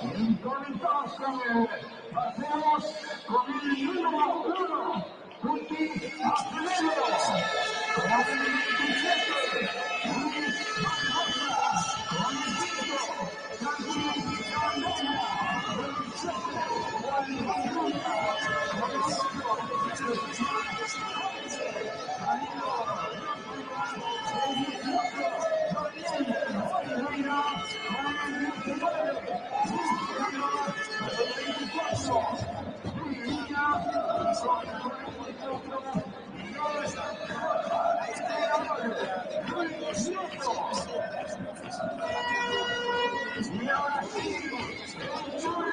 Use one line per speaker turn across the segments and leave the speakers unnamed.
Conectados pasemos con el número 1, Guti Acevedo, con el 27, Luis Barbosa, con el 5, Santi Candela, con el 7, Juan Bancuna, con el 8, Danilo Rosalba, el 18, Daniel Oliveira, con el 19, y ahora sí, el churro.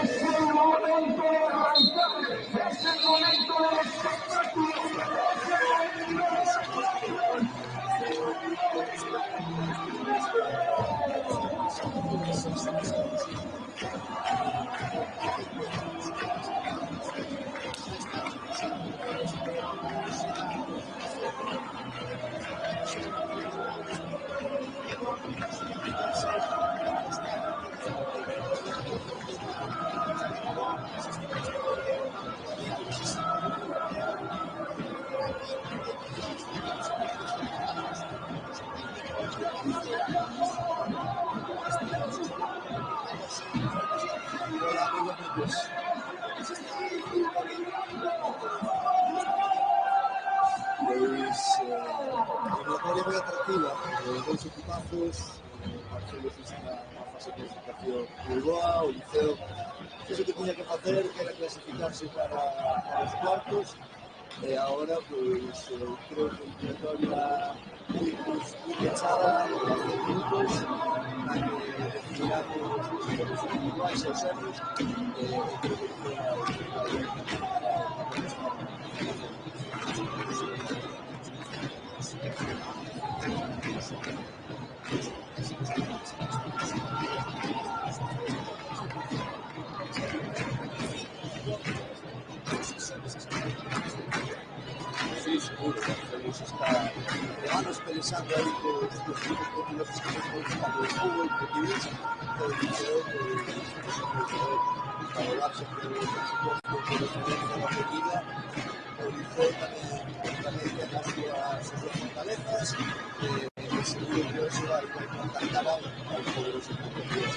Es el momento de arrancar, es el momento del espectáculo, es el momento
eliminatoria moi atractiva, dois equipazos, Barcelos está na fase de clasificación moi boa, o Liceo fixo que tiña que facer, que era clasificarse para os cuartos, e agora, pois, creo que a eliminatoria moi pechada, con 10 minutos, na que definiramos os individuais e os serios, e creo que sí, seguro, Barcelos está llevándose pelesando ahí con los equipos portugueses que son buscando el fútbol portugués, el Liceo, para hablar siempre de presupuesto de referencia a la medida, el Liceo tamén ten as súas fortalezas, e seguro que eso vai plantar cara ao poderoso portugués.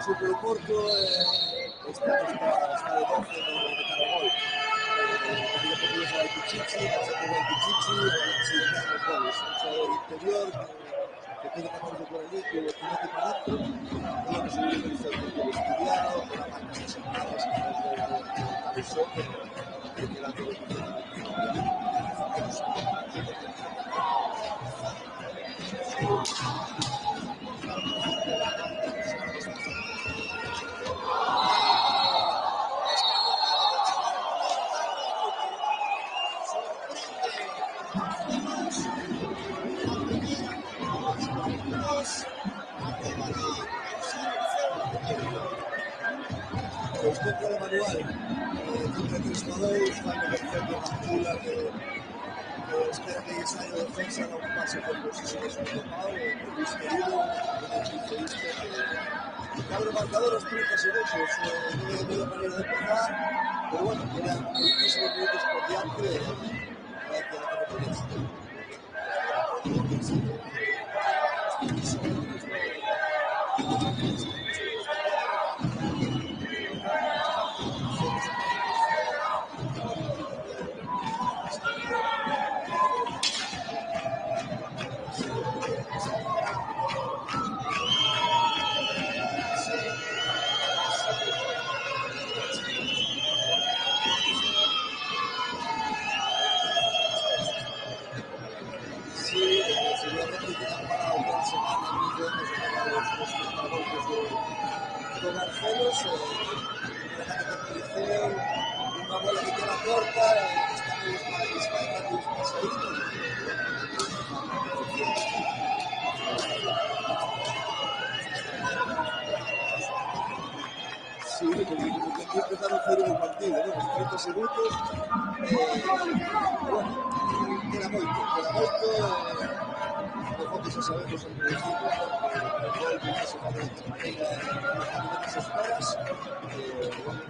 de Porto está de 12 de cada gol. Liga Portuguesa vai Pichichi, na Champions vai Pichichi, e mesmo os goles. O interior, que pode pasarse por allí, que o Tinete para dentro, e bueno, seguro que está el estudiado, con las marcas asentadas a través del cabezón, que queda todo perfectamente. Pues contra de manual, contra 3-2, vai no perfecto Mancula, que espera que saia de defensa, non pase por posiciones de pau, Luis Querido, un futbolista que abre marcador aos 30 segundos, non é a mellor maneira de empezar, pero bueno, quedan muchísimos minutos por diante, para que la competencia. Sí, seguramente quedan para otra semana, millones para los espectadores de Barcelos, un ataque de Liceo, una bola que queda corta, estamos para que España y pasadito. Sí, porque como que empezaron a hacer el partido, ¿no? Los 30 segundos, bueno, queda moito, de fondo xa sabemos en principio, el gol que se faz de maneira que nas esperas, bueno,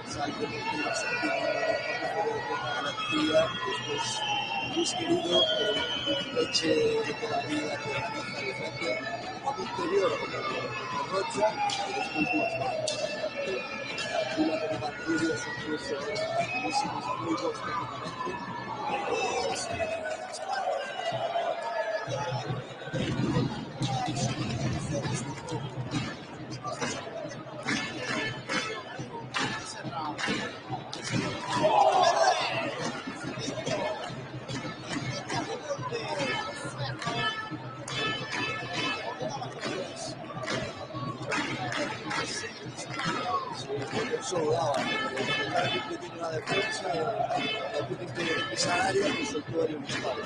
salto que tira garantía, después Luis Querido, un peche de toda la vida que organiza el frente, como interior con Rocha, y después duas bandas. Una con Evangelio son tres buenísimos, muy buenos técnicamente. Solo daba, el equipo tiene una defensa, el equipo tiene que pisar área, pues el jugador un disparo.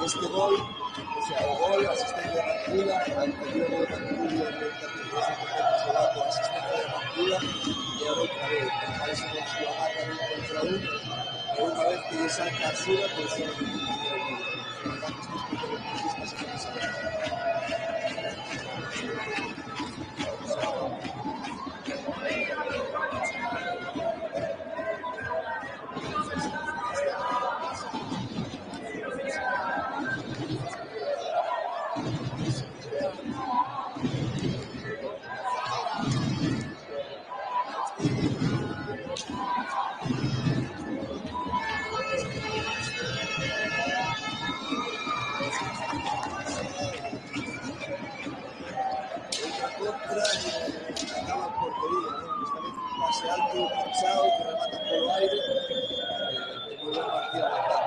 este gol, o sea, o gol, asistencia de Mancula, anterior de Mancula, jugando asistencia de Mancula, e ahora outra vez, máis con súa marca de 1 contra 1, e unha vez que lle saca a súa, pois é o que tiene que ir. A verdad que estes protagonistas sempre saben. Contra acaba en portería, ¿no? Esta vez un pase alto, pinchado, que remata por el aire, y muy buen partido aguantando.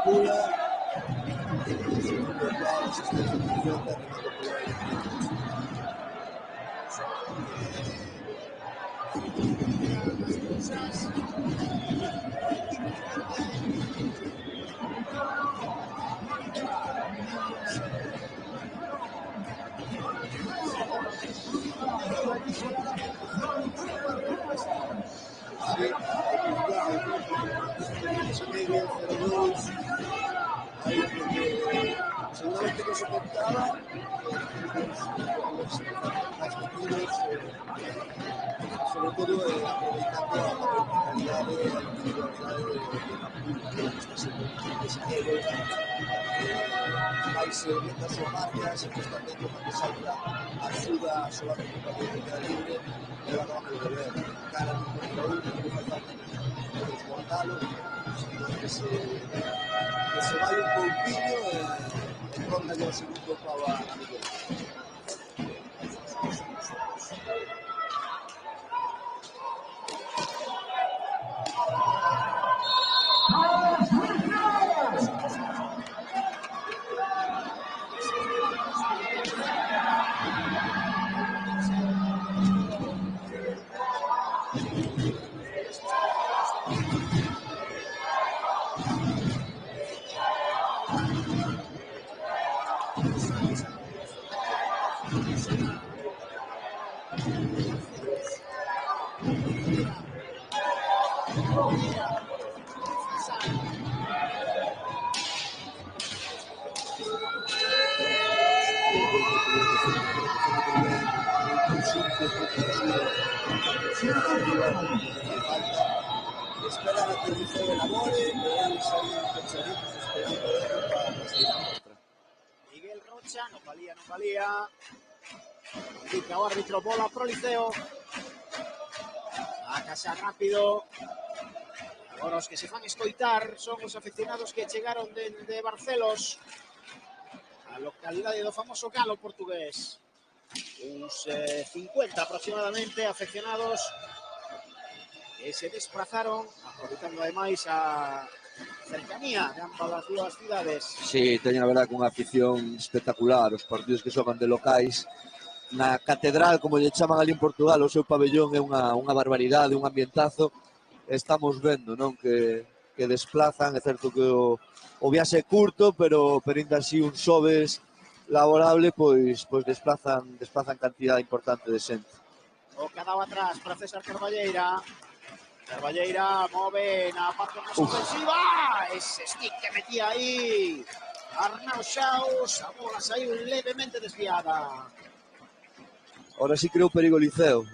Mancula, segundo pau, asistencia perfecta, remata por el aire. Sí, medio 0-2, ahí porque seguramente no se contaba, los más metidos, sobre todo aprovechando la verticalidad de la individualidad de Mancula, que está siendo un desinero, máis vendo a súa marca, sempre está atento cando salta, axuda a súa compañía que queda libre, e agora vamos a ver, cara de 1 contra 1, que non fai falta desbordalo, que se vai un pouquinho e ronda o segundo pau a Miguel. Esperan a que el liceo elabore, eles aí penchaditos esperando a ver para salir a contra.
Miguel Rocha, non valía. Indica o árbitro, bola pro Liceo. A casa rápido. Agora os que se van escoitar son os aficionados que chegaron de Barcelos, a localidade do famoso Galo portugués. Uns 50 aproximadamente aficionados que se desplazaron, aproveitando ademais a cercanía de ambas as dúas cidades.
Sí, teñen a verdade unha afición espectacular, os partidos que xogan de locais na catedral, como lle chaman ali en Portugal, o seu pabellón é unha barbaridade, un ambientazo. Estamos vendo, non, que desplazan, é certo que o viaxe é curto, pero ainda así un xoves laborable, pois desplazan cantidade importante de xente.
O que ha dado atrás para César Carballeira. Carballeira move na parte máis ofensiva. Ese stick que metía aí Arnau Xaus. A bola saiu levemente desviada.
Ahora sí creo perigo Liceo.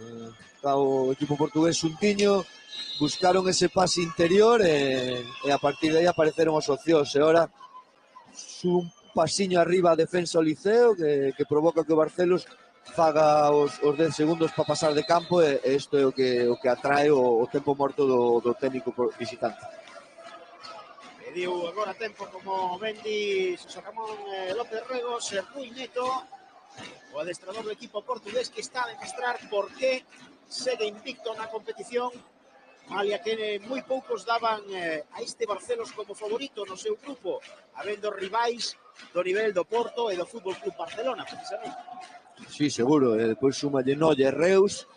Está o equipo portugués xuntiño, buscaron ese pase interior e a partir de aí apareceron os opcións. E ahora un pasiño arriba a defensa o Liceo que provoca que o Barcelos faga os 10 segundos para pasar de campo e isto é o que atrae o tempo morto do técnico visitante.
Pediu agora tempo, como ben di José Ramón López Ruegos, Rui Neto. O adestrador do equipo portugués que está a demostrar por que segue invicto na competición, malia que moi poucos daban a este Barcelos como favorito no seu grupo, habendo rivais do nivel do Porto e do Fútbol Club Barcelona, precisamente.
Sí, seguro. Despois sumalle Noia e Reus,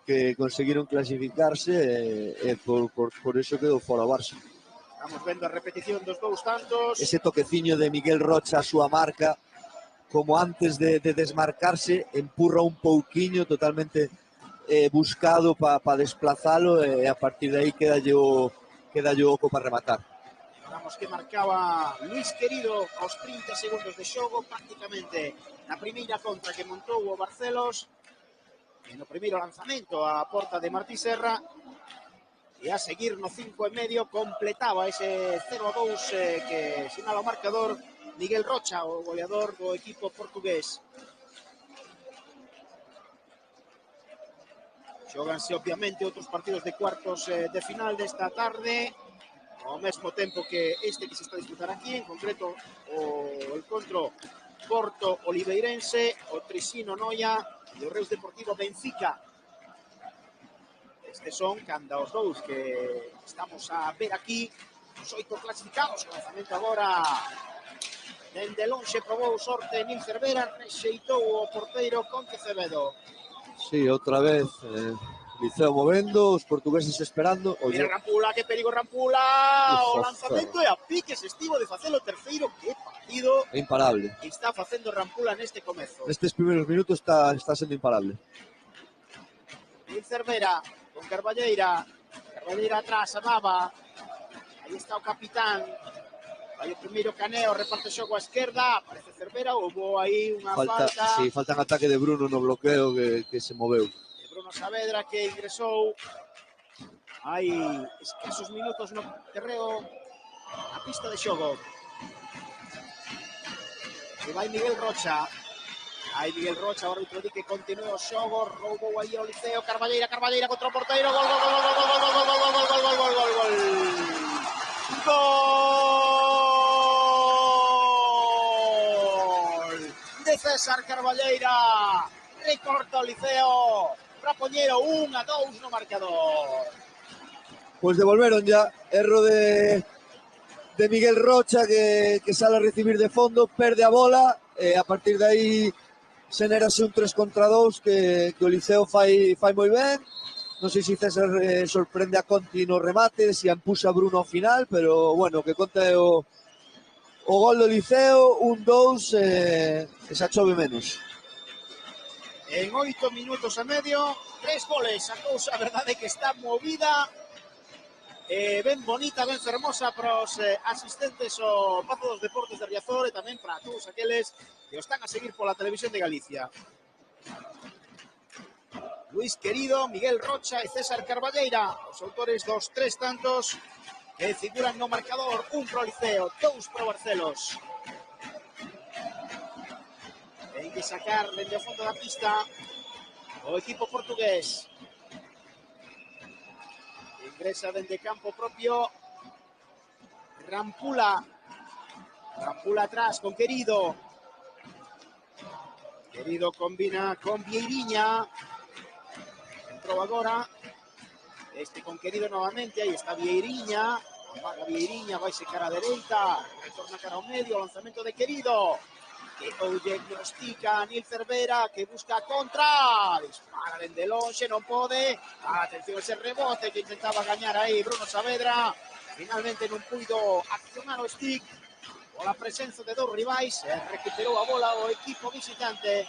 que conseguiron clasificarse e por eso quedou fora o Barça.
Estamos vendo a repetición dos dous tantos.
Ese toqueciño de Miguel Rocha a súa marca, como antes de desmarcarse, empurra un pouquiño totalmente buscado para desplazalo e a partir de aí queda o oco para rematar.
Vamos que marcaba Luis Querido aos 30 segundos de xogo, prácticamente na primeira contra que montou o Barcelos, e no primeiro lanzamento a porta de Martí Serra, e a seguir no 5 e medio completaba ese 0-2 que sinala o marcador Miguel Rocha, o goleador do equipo portugués. Xóganse obviamente outros partidos de cuartos de final desta tarde, ao mesmo tempo que este que se está a disputar aquí, en concreto o encontro Porto Oliveirense, o Trisino Noia e o Reus Deportivo Benfica. Estes son canda os dous que estamos a ver aquí, os 8 clasificados. Lanzamento agora dende lonxe, probou sorte Nil Cervera, rexeitou o porteiro Conte Cebedo.
Sí, outra vez Liceo movendo, os portugueses esperando.
Mira Rampula, que perigo Rampula, o lanzamento e a piques estivo de facer o terceiro. Que partido
é imparable.
está facendo Rampula neste comezo.
Nestes primeiros minutos está sendo imparable.
Nil Cervera con Carballeira atrás, amaba, aí está o capitán, aí o primeiro Caneo, reparte xogo a esquerda, aparece Cervera, houve aí unha falta.
Sí, falta un ataque de Bruno no bloqueo que se moveu.
De Bruno Saavedra que ingresou hai escasos minutos no terreo, a pista de xogo. E vai Miguel Rocha. Aí Miguel Rocha, o árbitro di que continúe o xogo, roubou aí ao Liceo, Carballeira contra o porteiro, gol, gol, gol, gol, gol, gol, gol, gol, gol, gol, gol, gol, gol, gol. Gol de César Carballeira, recorta o Liceo para poñer o 1-2 no marcador.
Pois devolveron ya, erro de Miguel Rocha que sale a recibir de fondo, perde a bola e a partir de aí xenérase un 3 contra 2 que o Liceo fai moi ben. Non sei se César sorprende a Conti no remate, se empuxa a Bruno ao final, pero bueno, que conta é o gol do Liceo, 1-2 e xa chove menos.
En 8 minutos e medio, 3 goles, a cousa a verdade que está movida, ben bonita, ben fermosa para os asistentes ao Pazo dos Deportes de Riazor e tamén para todos aqueles que o están a seguir pola televisión de Galicia. Luis Querido, Miguel Rocha e César Carballeira, os autores dos 3 tantos que figuran no marcador, 1 pro Liceo, 2 pro Barcelos. Ten que sacar dende o fondo da pista o equipo portugués. Ingresa dende campo propio Rampula atrás con Querido combina con Vieirinha, entrou agora este con Querido novamente, aí está Vieirinha, amaga Vieirinha, vai cara a dereita, retorna cara ao medio, lanzamento de Querido, que o diagnostica Nil Cervera, que busca a contra, dispara dende lonxe, non pode, atención ese rebote que intentaba gañar aí Bruno Saavedra, finalmente non puido accionar o stick, pola presenza de dous rivais, recuperou a bola o equipo visitante.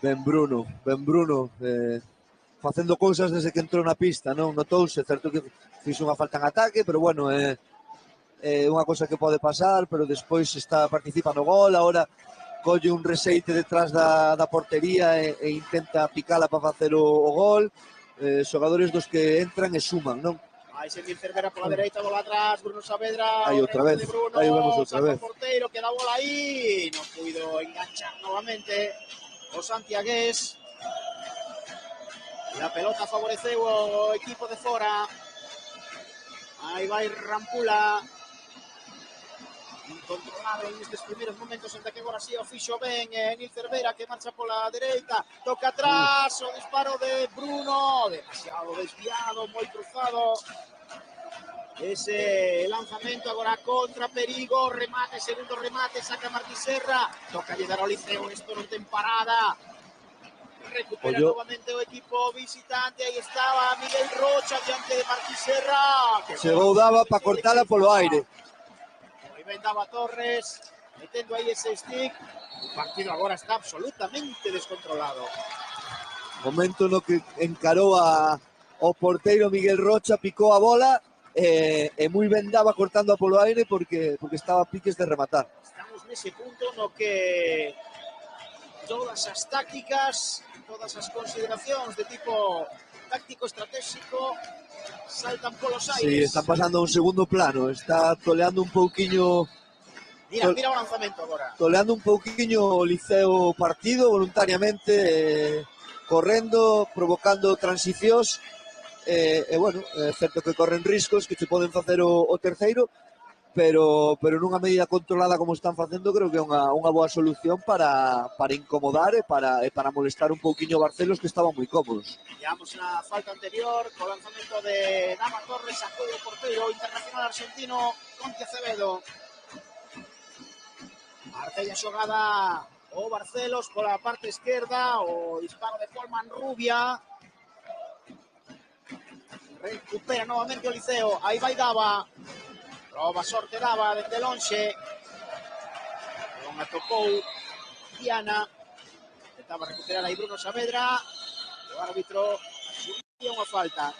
Ben Bruno, facendo cousas desde que entrou na pista, non notouse, certo que fixo unha falta en ataque, pero bueno, é unha cosa que pode pasar, pero despois participa no gol, agora colle un reseite detrás da portería e intenta picala para facer o gol, xogadores dos que entran e suman, non?
Aí se Nil Cervera pola dereita, bola atrás, Bruno Saavedra,
aí outra vez, aí vemos outra vez.
O porteiro, queda a bola aí, non puido enganchar novamente o santiagués. La pelota favoreceu o equipo de fora. Aí vai Rampula. incontrolado nestes primeiros momentos, ante que agora si o fixo ben Nil Cervera, que marcha pola dereita, toca atrás, o disparo de Bruno, demasiado desviado, moi cruzado. Ese lanzamento agora contra perigo, remate, segundo remate, saca Martí Serra, toca llegar ao Liceo, isto non ten parada. Recupera novamente o equipo visitante, aí estaba Miguel Rocha diante de Martí Serra.
Chegou Dava para cortala polo aire.
Moi ben Dava Torres, metendo aí ese stick. O partido agora está absolutamente descontrolado.
Momento no que encarou o porteiro Miguel Rocha, picou a bola e moi ben Dava cortando a polo aire porque estaba a piques de rematar.
Estamos nese punto no que todas as tácticas, todas as consideracións de tipo táctico estratégico saltan polos aires.
Sí, están pasando a un segundo plano, está toleando un pouquiño.
Mira o lanzamento agora.
Toleando un pouquiño o Liceo partido voluntariamente, correndo, provocando transicións, bueno, é certo que corren riscos que te poden facer o terceiro, pero nunha medida controlada como están facendo, creo que é unha boa solución para incomodar e para molestar un pouquiño Barcelos, que estaban moi cómodos.
Llevamos na falta anterior, co lanzamento de Dava Torres, sacou o porteiro internacional argentino Conti Acevedo. Artella xogada o Barcelos pola parte esquerda, o disparo de Colman Rubia. Recupera novamente o Liceo, aí vai Dava. Proba sorte Dava dende lonxe. Non atopou Diana. Intentaba recuperar aí Bruno Saavedra. O árbitro asumía unha falta.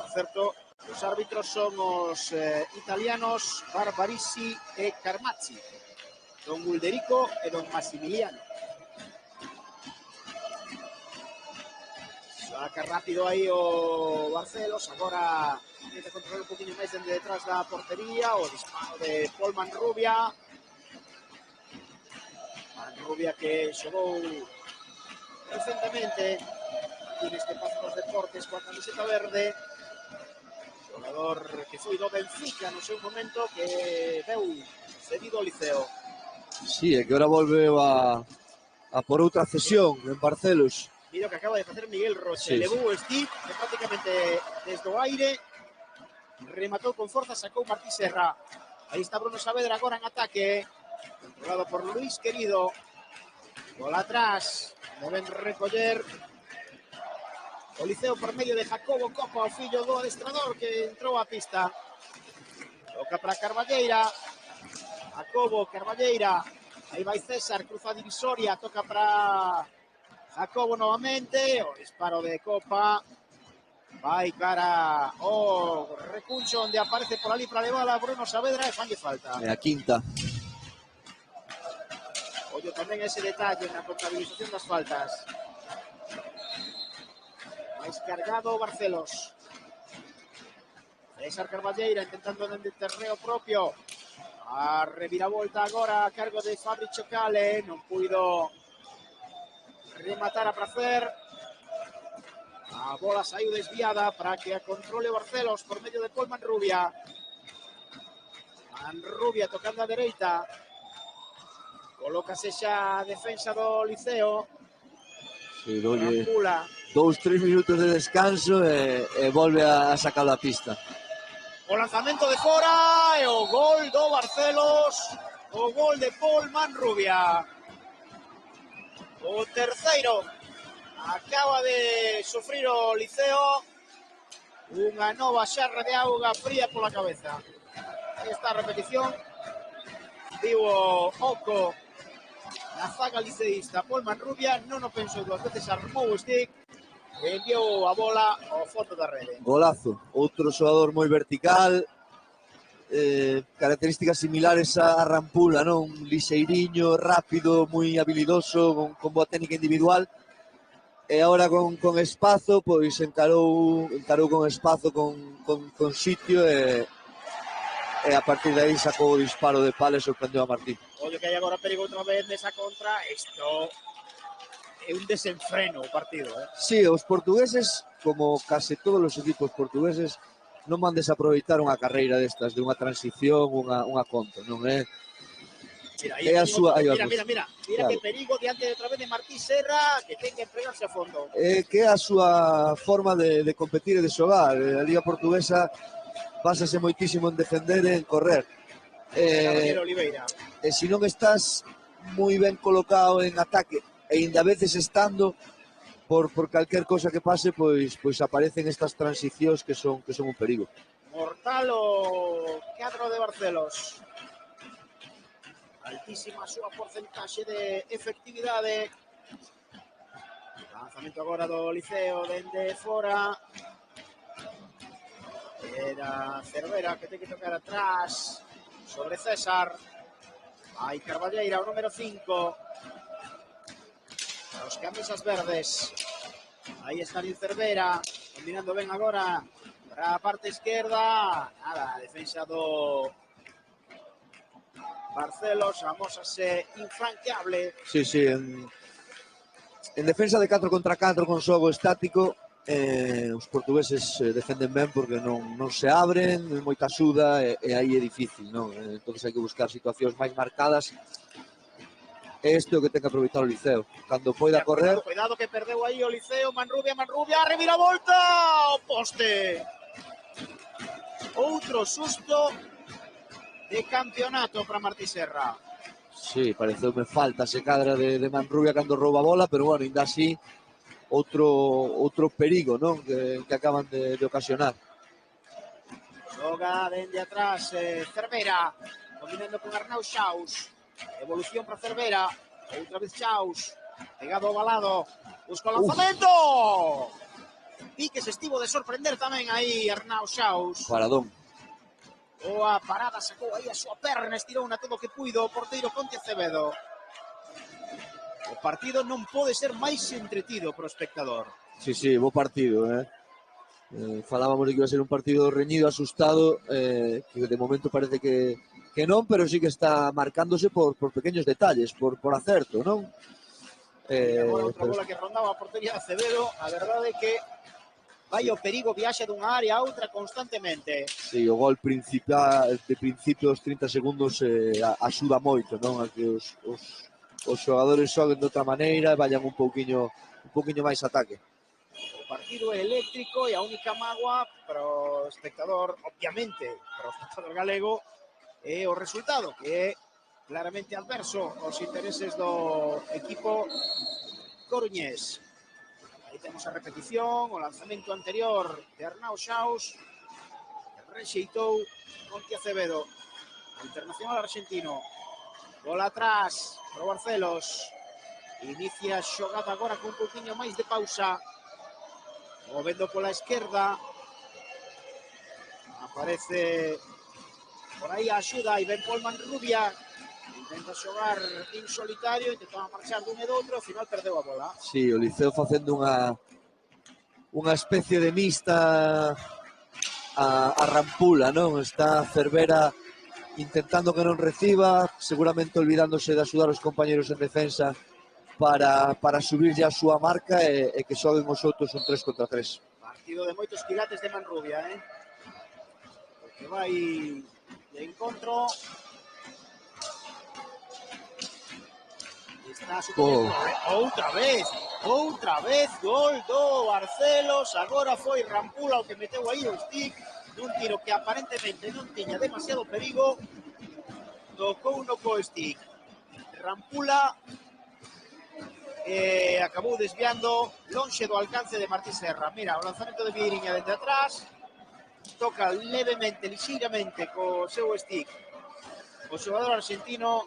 Por certo, os árbitros son os italianos Barbarisi e Carmazzi. Don Ulderico e don Massimiliano. Saca rápido aí o Barcelos, agora intenta controlar un poquinho máis dende detrás da portería, o disparo de Paul Manrubia. Manrubia que xogou recentemente aquí neste Pazo dos Deportes coa camiseta verde. Xogador que foi do Benfica no seu momento, que veu cedido ao Liceo.
Sí, é que agora volveu a por outra cesión en Barcelos.
Mira o que acaba de facer Miguel Rocha.
Sí,
Levou o stick, que prácticamente desde o aire, rematou con forza, sacou Martí Serra. Aí está Bruno Saavedra agora en ataque, controlado por Luis Querido. Gol atrás, deben recoller o Liceo por medio de Jacobo Copa, o fillo do adestrador que entrou á pista. Toca para Carballeira. Jacobo, Carballeira. Aí vai César, cruza a divisoria, toca para Jacobo novamente, o disparo de Copa, vai cara o recuncho onde aparece por ali para levar a Bruno Saavedra e fanlle falta.
É a quinta.
Ollo tamén ese detalle na contabilización das faltas. Mais cargado o Barcelos. César Carballeira intentando dende terreo propio. A reviravolta agora a cargo de Fabri Chocale, non puido rematar a prazer. A bola saiu desviada para que a controle o Barcelos por medio de Paul Manrubia. Manrubia tocando a dereita. Colócase xa a defensa do Liceo.
Sí, dolle
Rampula.
2-3 minutos de descanso e volve a sacar a pista.
O lanzamento de fora e o gol do Barcelos. O gol de Paul Manrubia. O terceiro acaba de sufrir o Liceo unha nova xarra de auga fría pola cabeza. Esta repetición vivo oco na zaga liceísta. Paul Manrubia non o pensou dúas veces, armou o stick e enviou a bola ao fondo da rede.
Golazo, outro xogador moi vertical, características similares a Rampula, non? Lixeiriño, rápido, moi habilidoso, con boa técnica individual. E agora con espazo, pois encarou con espazo, con sitio e a partir de aí sacou o disparo de pala e sorprendeu a Martín.
Ollo que hai agora perigo outra vez nesa contra. Isto é un desenfreno o partido,
Sí, os portugueses, como case todos os equipos portugueses, non mandes aproveitar unha carreira destas, de unha transición, unha conta, non é?
Mira,
É a súa...
mira
Claro.
que perigo diante de outra vez de Martí Serra, que ten que empregarse a fondo.
Que é a súa forma de competir e de xogar. A Liga Portuguesa básase moitísimo en defender e en correr.
Caballero Oliveira.
E se non estás moi ben colocado en ataque, e ainda a veces estando, por calquer cosa que pase, pois aparecen estas transicións que son un perigo.
Mortal o cadro de Barcelos. Altísima a súa porcentaxe de efectividade. Lanzamento agora do Liceo dende fora. Era Cervera que ten que tocar atrás sobre César. Hai Carballeira, o número 5. Os camisas verdes. Aí está Nil Cervera, combinando ben agora para a parte esquerda. Nada, a defensa do Barcelos amósase infranqueable.
Sí, en defensa de 4 contra 4 con xogo estático, os portugueses defenden ben porque non se abren, moita axuda e aí é difícil, non? Entón hai que buscar situacións máis marcadas. Este é o que ten que aproveitar o Liceo. Cando poida correr...
Cuidado que perdeu aí o Liceo, Manrubia, reviravolta, o poste. Outro susto de campeonato para Martí Serra.
Sí, pareceume falta se cadra de Manrubia cando rouba a bola, pero bueno, ainda así outro perigo, non? Que acaban de ocasionar.
Xoga dende atrás Cervera, combinando con Arnau Xaus. Evolución para Cervera, outra vez Xaus, pegado ao balado, busca o lanzamento. Pique se estivo de sorprender tamén aí Arnau Xaus.
Paradón.
Boa parada, sacou aí a súa perna, estirou na todo o que puido o porteiro Conte Acevedo. O partido non pode ser máis entretido pro espectador.
Sí, bo partido, falábamos de que iba a ser un partido reñido, asustado, que de momento parece que non, pero sí que está marcándose por pequeños detalles, por acerto, non?
E agora outra bola que rondaba a portería de Acevedo, a verdade é que vai o perigo, viaxa dunha área a outra constantemente.
Sí, o gol principal de principio dos 30 segundos axuda moito, non? A que os xogadores xoguen de outra maneira e vayan un pouquiño máis ataque.
O partido é eléctrico e a única mágoa para o espectador, obviamente, para o espectador galego, é o resultado, que é claramente adverso aos intereses do equipo coruñés. Aí temos a repetición, o lanzamento anterior de Arnau Xaus, que rexeitou Conti Acevedo, o internacional argentino. Bola atrás para o Barcelos. Inicia a xogada agora con un pouquinho máis de pausa. Movendo pola esquerda. Aparece por aí a axuda e ben Paul Manrubia. Intenta xogar en solitario, intentaba marchar dun e do outro, ao final perdeu a bola.
Sí, o Liceo facendo unha especie de mixta a Rampula, non? Está Cervera intentando que non reciba, seguramente olvidándose de axudar os compañeros en defensa para subir ya a súa marca e que xoguen os outros un 3 contra 3.
Partido de moitos quilates de Manrubia, porque vai de encontro. Está superando outra vez gol do Barcelos. Agora foi Rampula o que meteu aí o stick nun tiro que aparentemente non tiña demasiado perigo. Tocou no co stick Rampula, acabou desviando lonxe do alcance de Martí Serra. Mira, o lanzamento de Vidriña dende atrás, toca levemente, lixeiramente co seu stick o xogador argentino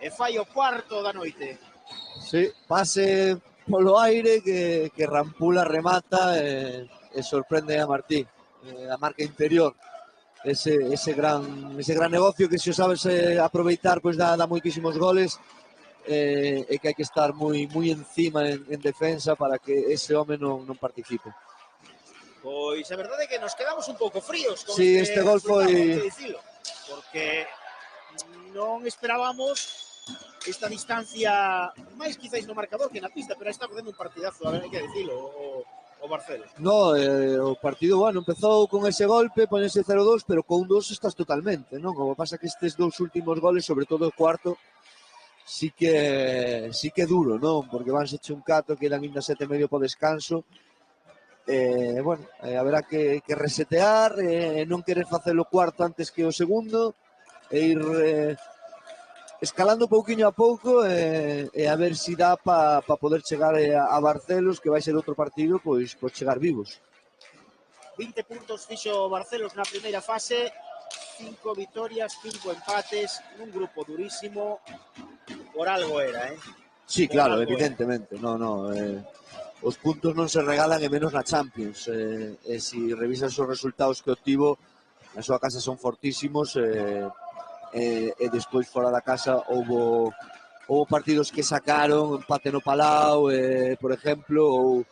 e fai o cuarto da noite.
Sí, pase polo aire que Rampula remata e sorprende a Martí, a marca interior. Ese gran negocio que se o sabes aproveitar, pois dá moitísimos goles, e que hai que estar moi encima en defensa para que ese home non participe.
Pois a verdade é que nos quedamos un pouco fríos con
este gol foi,
porque non esperábamos esta distancia máis quizáis no marcador que na pista, pero está facendo un partidazo, a ver, hai que dicilo, o o Barcelos?
No, o partido, bueno, empezou con ese golpe, ponese 0-2, pero con 2 estás totalmente, non? O que pasa que estes dous últimos goles, sobre todo o cuarto, sí que é duro, non? Porque vanse un 4, quedan ainda 7 e medio po descanso. Bueno, haberá que resetear, non querer facer o cuarto antes que o segundo, e ir escalando pouquiño a pouco e a ver se dá para poder chegar a Barcelos, que vai ser outro partido, pois chegar vivos.
20 puntos fixo Barcelos na primeira fase, 5 vitorias, 5 empates, nun grupo durísimo, por algo era,
Sí,
Por
claro,
algo
evidentemente, os puntos non se regalan e menos na Champions, e se revisas os resultados que obtivo, na súa casa son fortísimos, e despois fora da casa houbo partidos que sacaron, empate no Palau, por exemplo,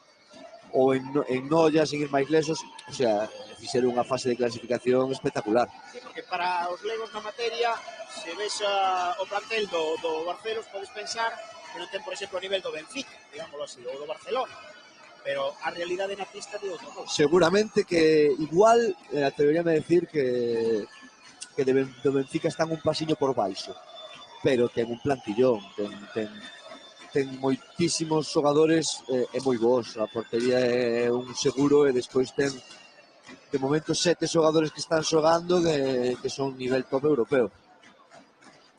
ou en Noia, sin ir máis lesos, o sea, fixeron unha fase de clasificación espectacular.
Sí, porque para os legos na materia, se vexa o plantel do Barcelos, podes pensar que non ten, por exemplo, o nivel do Benfica, digámoslo así, ou do Barcelona, pero a realidade na pista de outra cousa.
Seguramente que igual, atreveríame a decir que do Benfica están un pasiño por baixo, pero ten un plantillón, ten moitísimos xogadores e moi bons. A portería é un seguro e despois ten de momento 7 xogadores que están xogando que son nivel top europeo.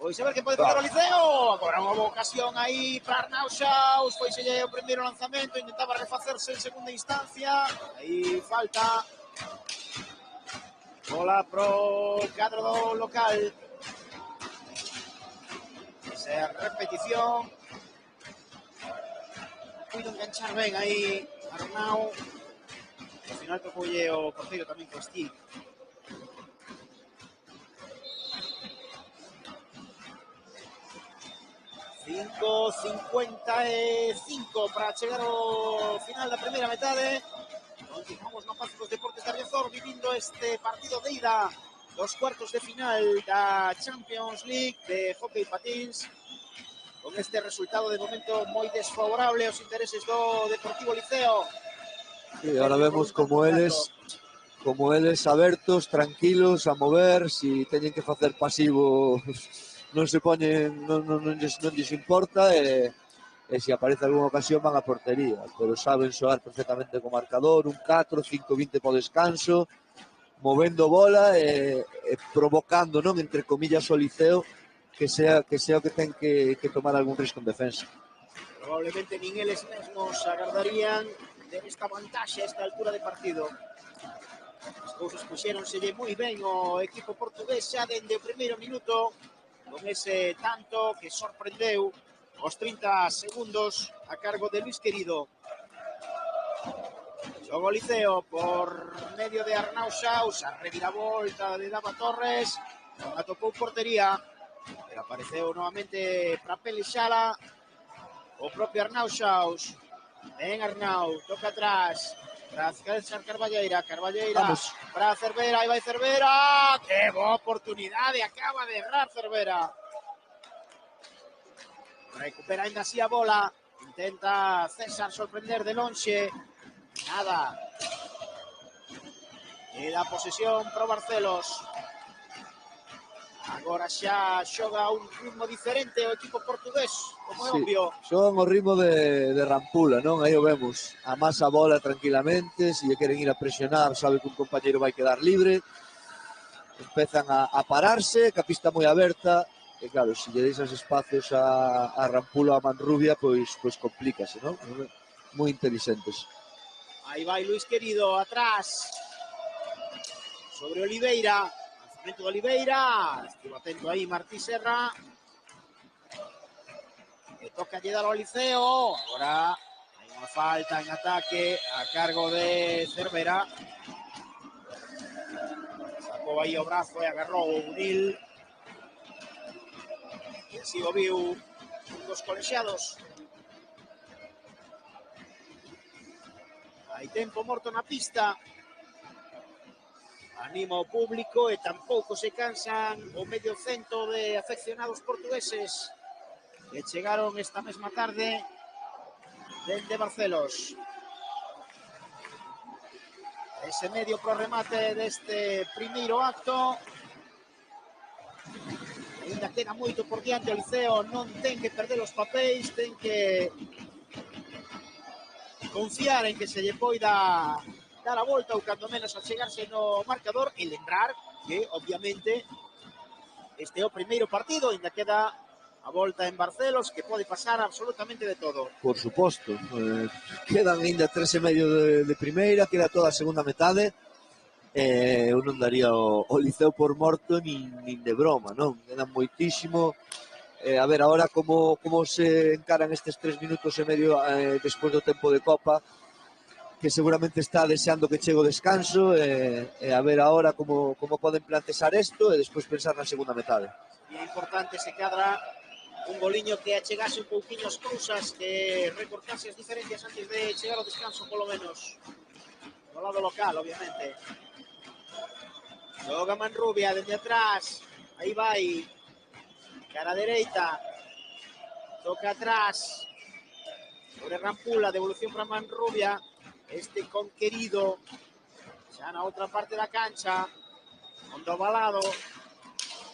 Pois a ver que pode facer o Liceo. Agora unha boa ocasión aí para Arnauxaus. Foiselle o primeiro lanzamento, intentaba refacerse en segunda instancia. Aí falta bola pro cadro do local. Esa é a repetición. Puido enganchar ben aí Arnau. Ao final tocoulle o porteiro tamén co Steve. 5:55 para chegar ao final da primeira metade. Continuamos no Pazo dos Deportes de Riazor vivindo este partido de ida dos cuartos de final da Champions League de Hockey Patins, con este resultado de momento moi desfavorable aos intereses do Deportivo Liceo.
Sí, ahora vemos como eles abertos, tranquilos, a mover, si teñen que facer pasivo non se poñen, non lles importa, e se aparece algunha ocasión van a portería, pero saben xogar perfectamente co marcador, un 4, 5-20 po descanso, movendo bola e provocando, non, entre comillas, o Liceo que sea o que ten que tomar algún risco en defensa.
Probablemente nin eles mesmos agardarían ter esta vantaxe a esta altura de partido. As cousas puxéronselle moi ben o equipo portugués xa dende o primeiro minuto, con ese tanto que sorprendeu os 30 segundos a cargo de Luis Querido. Xogo Liceo por medio de Arnauxaus, a reviravolta de Dava Torres, non atopou portería, pero apareceu novamente para pelexala o propio Arnauxaus. Ben Arnau, toca atrás, para César Carballeira,
Vamos.
para Cervera, aí vai Cervera, que boa oportunidade, acaba de errar Cervera. Recupera ainda así a bola, intenta César sorprender de lonxe, nada. E da posesión pro Barcelos. Agora xa xoga un ritmo diferente o equipo portugués, como é obvio.
Xogan o ritmo de Rampula, non? Aí o vemos. Amasa a bola tranquilamente, se lle queren ir a presionar, sabe que un compañeiro vai quedar libre. Empezan a pararse, que a pista moi aberta, e claro, se lle deixas espacios a Rampula ou a Manrubia, pois complícase, non? Moi inteligentes.
Aí vai Luis Querido, atrás, sobre Oliveira, lanzamento de Oliveira, estivo atento aí Martí Serra, que toca lle dar ao Liceo, agora hai unha falta en ataque a cargo de Cervera, sacou aí o brazo e agarrou o Unil, e así o viu un dos colexiados. Hai tempo morto na pista, anima o público e tampouco se cansan o medio cento de afeccionados portugueses que chegaron esta mesma tarde dende Barcelos. ese medio pro remate deste primeiro acto. Ainda queda moito por diante, o Liceo non ten que perder os papéis, ten que confiar en que se lle poida dar a volta ou cando menos achegarse no marcador e lembrar que, obviamente, este é o primeiro partido, ainda queda a volta en Barcelos, que pode pasar absolutamente de todo.
Por suposto. Quedan ainda 3,5 de primeira, queda toda a segunda metade. Eu non daría o Liceo por morto nin de broma, non? Quedan moitísimo. A ver agora como se encaran estes 3 minutos e medio despois do tempo de Copa, que seguramente está deseando que chegue o descanso, e a ver agora como poden plantexar isto e despois pensar na segunda metade.
E é importante se cadra un goliño que achegase un pouquiño as cousas, que recortase as diferencias antes de chegar ao descanso, polo menos do lado local, obviamente. Xoga Manrubia desde atrás, aí vai, cara dereita, toca atrás, sobre Rampula, devolución para Manrubia, este con Querido, xa na outra parte da cancha, con do balado,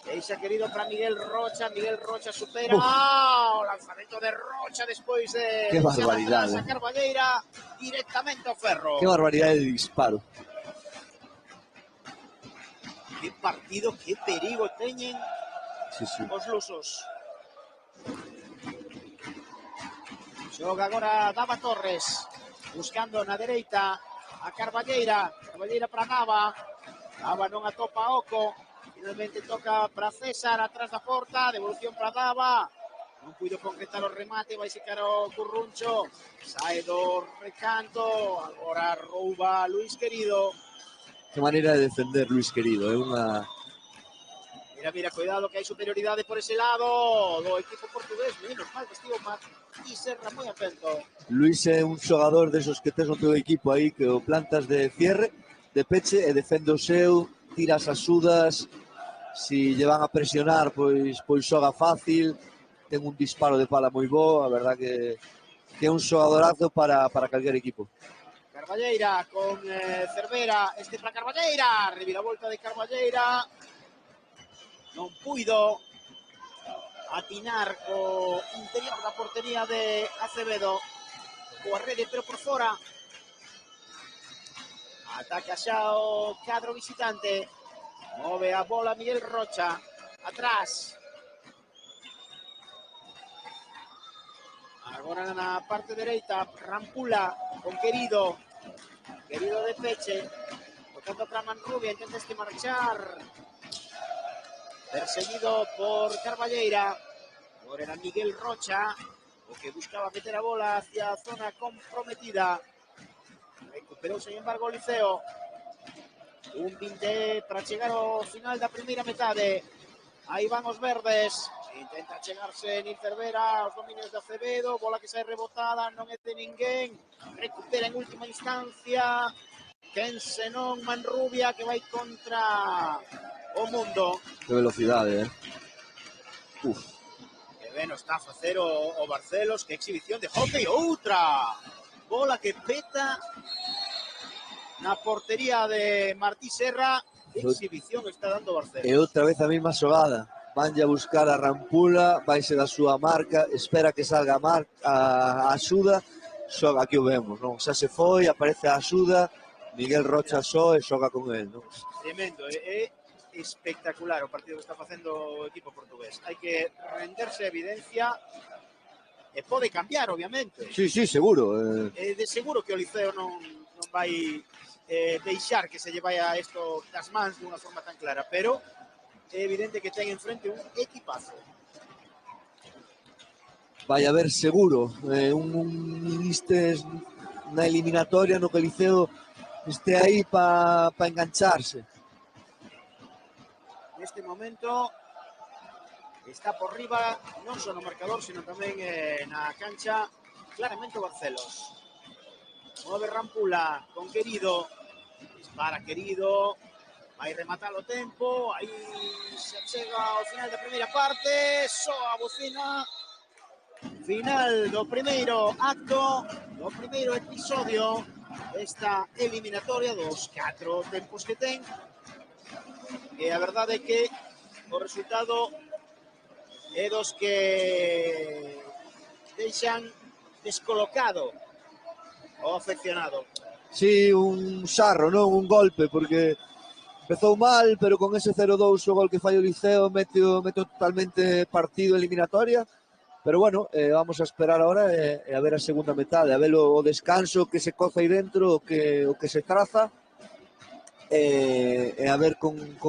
deixa Querido para Miguel Rocha supera, o lanzamento de Rocha despois de
que barbaridade,
a Carballeira directamente ao ferro.
Que barbaridade de disparo.
Que partido, que perigo teñen
Sí.
os lusos. Xoga agora Dava Torres, buscando na dereita a Carballeira para Dava non atopa Oco, finalmente toca para César atrás da porta, devolución para Dava, non puido concretar o remate, vai secar o Curruncho, sae do recanto, agora rouba Luis Querido.
Que maneira de defender Luis Querido, é unha...
Mira, cuidado que hai superioridade por ese lado do equipo portugués, menos mal que estivo Martí Serra moi atento.
Luis é un xogador desos que tes no teu equipo aí, que o plantas de cierre, de peche e defende o seu, tiras as sudas, si lle van a presionar, pois xoga fácil, ten un disparo de pala moi bo, a verdad que é un xogadorazo para calquer equipo.
Carballeira con Cervera, este para Carballeira, reviravolta de Carballeira, non puido atinar co interior da portería de Acevedo, coa rede pero por fora. Ataca xa o cadro visitante, move a bola Miguel Rocha, atrás. Agora na parte dereita, Rampula con Querido de peche, tocando para Manrubia, intenta este marchar, perseguido por Carballeira, agora era Miguel Rocha, o que buscaba meter a bola hacia a zona comprometida, recuperou sin embargo o Liceo, un 20 para chegar ao final da primeira metade, aí van os verdes, intenta chegarse Nil Cervera aos dominios de Acevedo, bola que sai rebotada, non é de ninguén, recupera en última instancia quen senón Manrubia, que vai contra o mundo.
Que velocidade, Uf.
Que ben está a facer o Barcelos, que exhibición de hockey, outra bola que peta na portería de Martí Serra, que exhibición está dando Barcelos.
E outra vez a mesma xogada, vanlle a buscar a Rampula, vaise da súa marca, espera que salga a axuda, xoga, aquí o vemos, non? Xa se foi, aparece a axuda, Miguel Rocha só e xoga con el, non?
Tremendo, é espectacular o partido que está facendo o equipo portugués. Hai que renderse a evidencia e pode cambiar, obviamente.
Sí, seguro.
De seguro que o Liceo non vai deixar que se lle vai a isto das mans dunha forma tan clara, pero é evidente que ten enfrente un equipazo.
Vai haber seguro na eliminatoria no que o Liceo este aí para engancharse.
Neste momento está por riba non só no marcador, sino tamén na cancha claramente o Barcelos. Move Rampula con Querido, dispara Querido, vai rematar o tempo, aí se chega ao final da primeira parte, soa a bocina, final do primeiro acto, do primeiro episodio esta eliminatoria dos 4 tempos que ten. E a verdade é que o resultado é dos que deixan descolocado o afeccionado.
Sí, un xarro, non? Un golpe, porque empezou mal, pero con ese 0-2 o gol que fai o Liceo mete totalmente partido eliminatoria. Pero bueno, vamos a esperar ahora e a ver a segunda metade, a ver o descanso que se coza aí dentro, o que se traza, e a ver como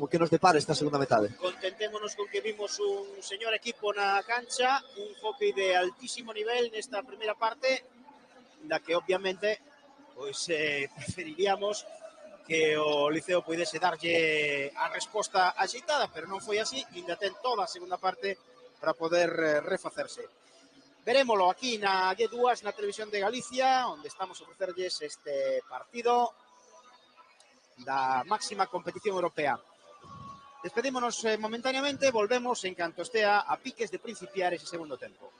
que nos depara esta segunda metade.
Contentémonos con que vimos un señor equipo na cancha, un hockey de altísimo nivel nesta primeira parte, da que obviamente pois preferiríamos que o Liceo puidese darlle a resposta axeitada, pero non foi así, ainda ten toda a segunda parte para poder refacerse. Verémolo aquí na G2, na televisión de Galicia, onde estamos a ofrecerlles este partido da máxima competición europea. Despedímonos momentáneamente, volvemos en canto estea a piques de principiar ese segundo tempo.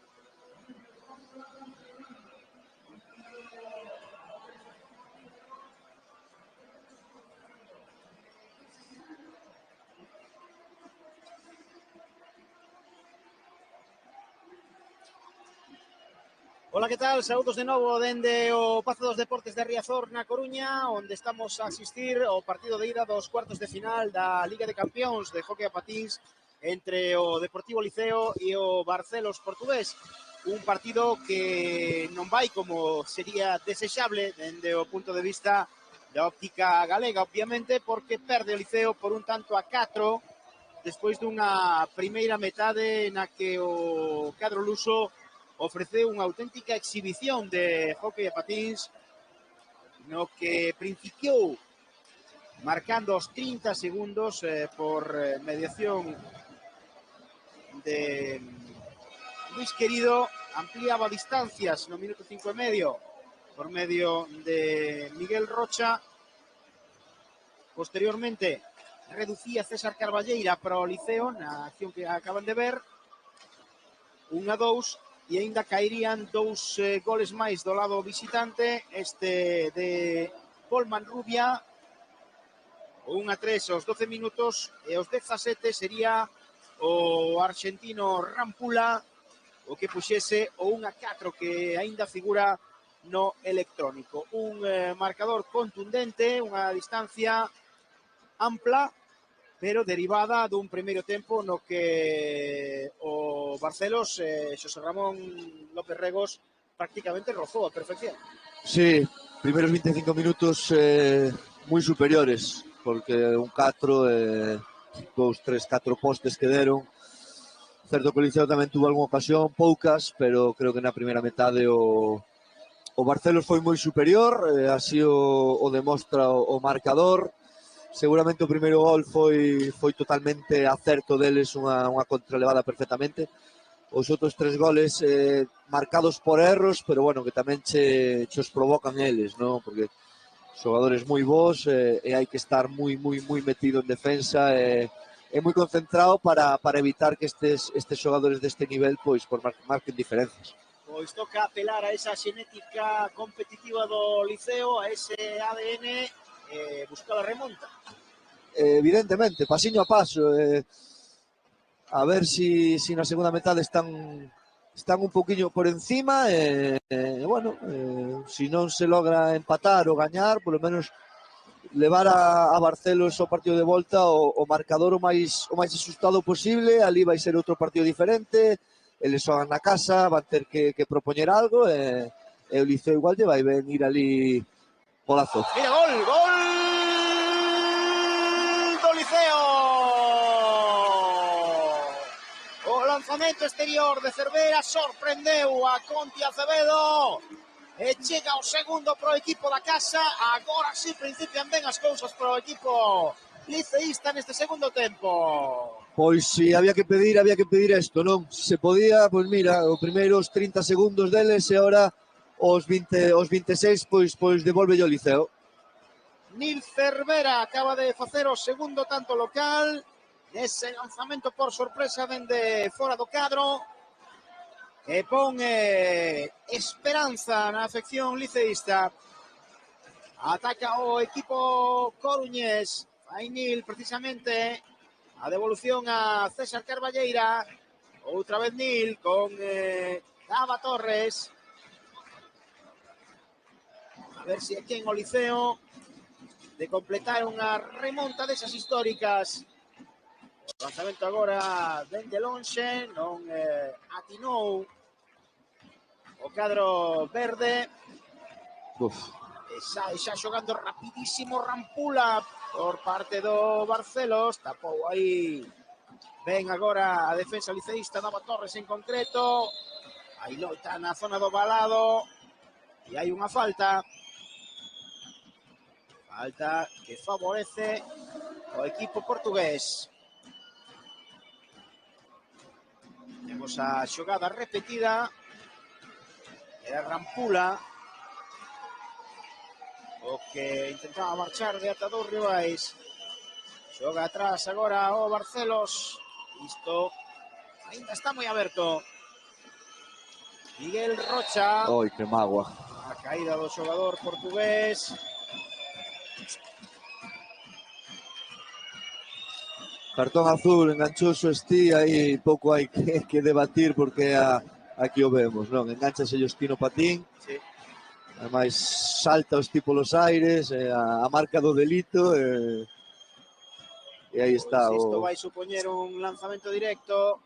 Ola, que tal? Saúdos de novo dende o Pazo dos Deportes de Riazor na Coruña, onde estamos a asistir ao partido de ida dos cuartos de final da Liga de Campións de Hockey a Patins entre o Deportivo Liceo e o Barcelos portugués. Un partido que non vai como sería desexable dende o punto de vista da óptica galega, obviamente, porque perde o Liceo por un tanto a 4 despois dunha primeira metade na que o cadro luso ofreceu unha auténtica exhibición de hockey a patins no que principiou marcando os 30 segundos por mediación de Luis Querido, ampliaba distancias no minuto 5 e medio por medio de Miguel Rocha. Posteriormente reducía César Carballeira para o Liceo na acción que acaban de ver, 1-2, e ainda caerían 2 goles máis do lado visitante, este de Polman Rubia, o 1-3 aos 12 minutos, e aos 17 sería o argentino Rampula o que puxese o 1-4 que ainda figura no electrónico. Un marcador contundente, unha distancia ampla, pero derivada dun primeiro tempo no que o Barcelos, Xosé Ramón López Regos, prácticamente rozou a perfección.
Sí, primeiros 25 minutos moi superiores, porque un 4, 2, 3, 4 postes que deron. Certo que o Liceo tamén tuvo algunha ocasión, poucas, pero creo que na primeira metade o Barcelos foi moi superior, así o demostra o marcador. Seguramente o primeiro gol foi totalmente acerto deles, unha contralevada perfectamente. Os outros 3 goles marcados por erros, pero bueno, que tamén os provocan eles, ¿no? Porque xogadores moi bons e hai que estar moi metido en defensa e moi concentrado para evitar que estes xogadores deste nivel pois marquen diferencias.
Pois toca apelar a esa xenética competitiva do Liceo, a ese ADN, buscar a remonta.
Evidentemente, pasiño a paso, a ver si na segunda metade están un poquinho por encima bueno, si non se logra empatar ou gañar, polo menos levar a Barcelos ao partido de volta o marcador o máis asustado posible. Ali vai ser outro partido diferente, eles xogan na casa, van ter que propoñer algo e o Liceo igual lle vai ben ir ali golazo.
Mira, gol do Liceo! O lanzamento exterior de Cervera sorprendeu a Conti Acevedo e chega o segundo pro equipo da casa. Agora sí principian ben as cousas pro equipo liceísta neste segundo tempo.
Pois si había que pedir isto, non? Se podía, pois mira, os primeiros 30 segundos deles e agora os 26 pois devolve o Liceo.
Nil Cervera acaba de facer o segundo tanto local nese lanzamento por sorpresa dende fora do cadro. que pon esperanza na afección liceísta. Ataca o equipo coruñés. Fai Nil precisamente a devolución a César Carballeira. Outra vez Nil con Dava Torres. A ver se aquí en o Liceo de completar unha remonta desas históricas. O lanzamento agora dende lonxe, non atinou o cadro verde.
Uf.
Xa xogando rapidísimo Rampula por parte do Barcelos. Tapou aí ben agora a defensa liceísta, Dava Torres en concreto. Aí loita na zona do balado e hai unha falta. Falta que favorece o equipo portugués. Temos a xogada repetida. Era Rampula o que intentaba marchar de ata dous rivais. Xoga atrás agora o Barcelos. Isto ainda está moi aberto. Miguel Rocha.
Oi, que magua.
A caída do xogador portugués.
Cartón azul, enganchoso Esti, aí pouco hai que debatir porque aquí o vemos, non? Enganchase o Esti no patín.
Sí.
Ademais, salta os tipos los aires, a marca do delito, e aí está.
Pois isto vai supoñer un lanzamento directo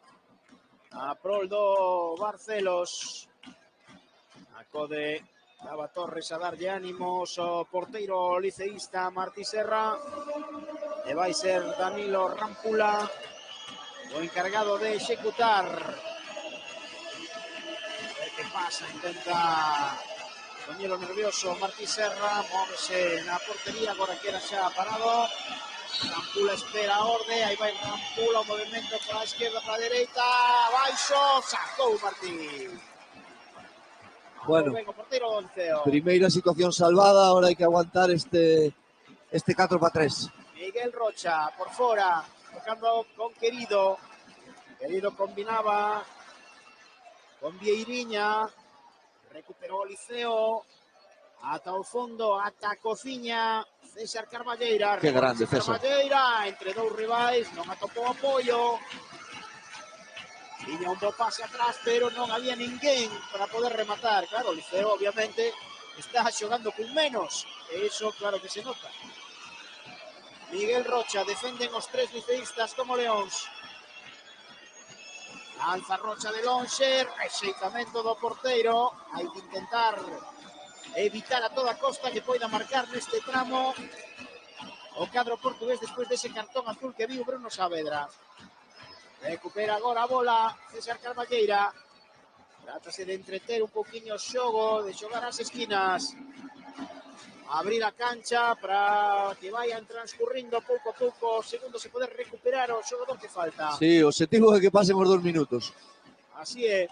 a prol do Barcelos. Acode Dava Torres a darlle ánimos ao porteiro liceísta Martí Serra. E vai ser Danilo Rampula o encargado de executar. A ver que pasa, intenta poñelo nervioso Martí Serra, móvese na portería, agora queda xa parado. Rampula espera a orde, aí vai Rampula, o movimento para a esquerda, para a dereita, baixo, sacou Martí.
Bueno,
Ben, o porteiro do Liceo.
primeira situación salvada, ahora hai que aguantar este 4-3.
Miguel Rocha por fora, tocando con Querido. Querido combinaba con Vieiriña. Recuperou o Liceo. Ata o fondo, ata a cociña. César Carballeira.
Que grande, César.
Carballeira, entre dous rivais, non atopou apoio. Tiña un bo pase atrás, pero non había ninguén para poder rematar. Claro, o Liceo, obviamente, está xogando con menos. E iso, claro que se nota. Miguel Rocha, defenden os tres liceístas como leóns. Lanza Rocha de lonxe, rexeitamento do porteiro. Hai que intentar evitar a toda costa que poida marcar neste tramo o cadro portugués despois dese cartón azul que viu Bruno Saavedra. Recupera agora a bola César Carballeira. Trátase de entreter un poquinho o xogo, de xogar as esquinas. Abrir a cancha para que vayan transcurrindo pouco a pouco segundos e poder recuperar o xogador que falta.
Sí, o objetivo é que pasen os 2 minutos.
Así é.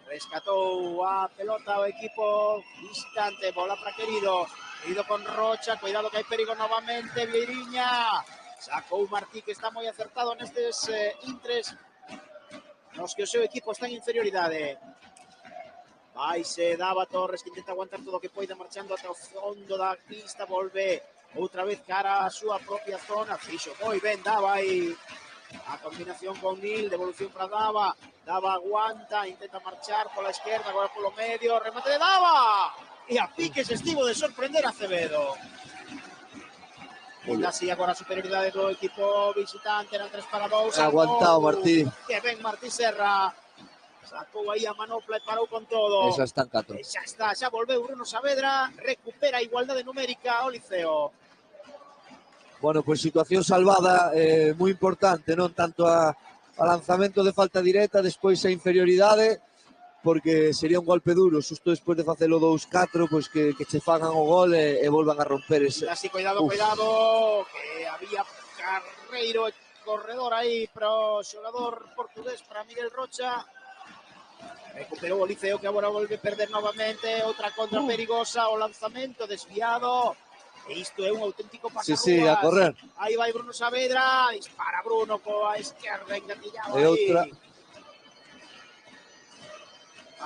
Rescatou a pelota o equipo visitante, bola para Querido. Querido con Rocha, cuidado que hai perigo novamente, Vieiriña. Sacou Martí, que está moi acertado nestes intres nos que o seu equipo está en inferioridade. Vai se Dava Torres, que intenta aguantar todo o que poida marchando ata o fondo da pista, volve outra vez cara a súa propia zona. Fixo moi ben Dava aí. A combinación con Nil, devolución para Dava. Dava aguanta, intenta marchar pola esquerda, agora polo medio, remate de Dava! E a piques estivo de sorprender a Acevedo. Ainda así agora a superioridade do equipo visitante, eran 3-2.
Aguantado Martí.
Que ben Martí Serra. Sacou aí a manopla e parou con todo.
Esa está en 4.
E xa está, xa volveu Bruno Saavedra, recupera a igualdade numérica ao Liceo.
Bueno, pues situación salvada, moi importante, non tanto a lanzamento de falta directa, despois a inferioridade, porque sería un golpe duro, xusto despois de facelo 2-4, pois que che fagan o gol e volvan a romper ese.
Así, cuidado, cuidado, que había carreiro e corredor aí para o xogador portugués, para Miguel Rocha. Recuperou o Liceo, que agora volve a perder novamente, outra contra perigosa, o lanzamento desviado. E isto é un auténtico pasarrúas.
Sí, a correr.
Aí vai Bruno Saavedra, dispara Bruno coa esquerda, engatillado
E
aí.
outra.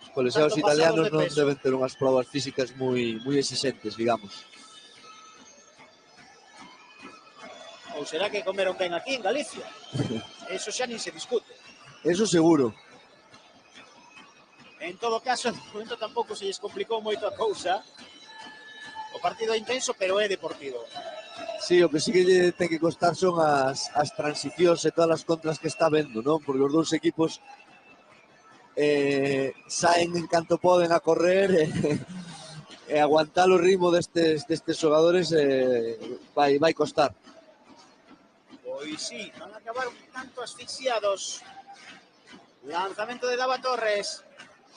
Os colexiados
Tanto pasados
italianos
de
non
peso.
deben ter unhas probas físicas moi exigentes, digamos.
Ou será que comeron ben aquí en Galicia? Eso xa nin se discute.
Eso seguro.
En todo caso, de momento tampouco se lles complicou moito a cousa. O partido é intenso, pero é deportivo.
Sí, o que sí que lle ten que costar son as transicións e todas as contras que está vendo, non? Porque os dous equipos saen en canto poden a correr e aguantar o ritmo destes xogadores vai costar.
Pois sí, van a acabar un tanto asfixiados. Lanzamento de Dava Torres.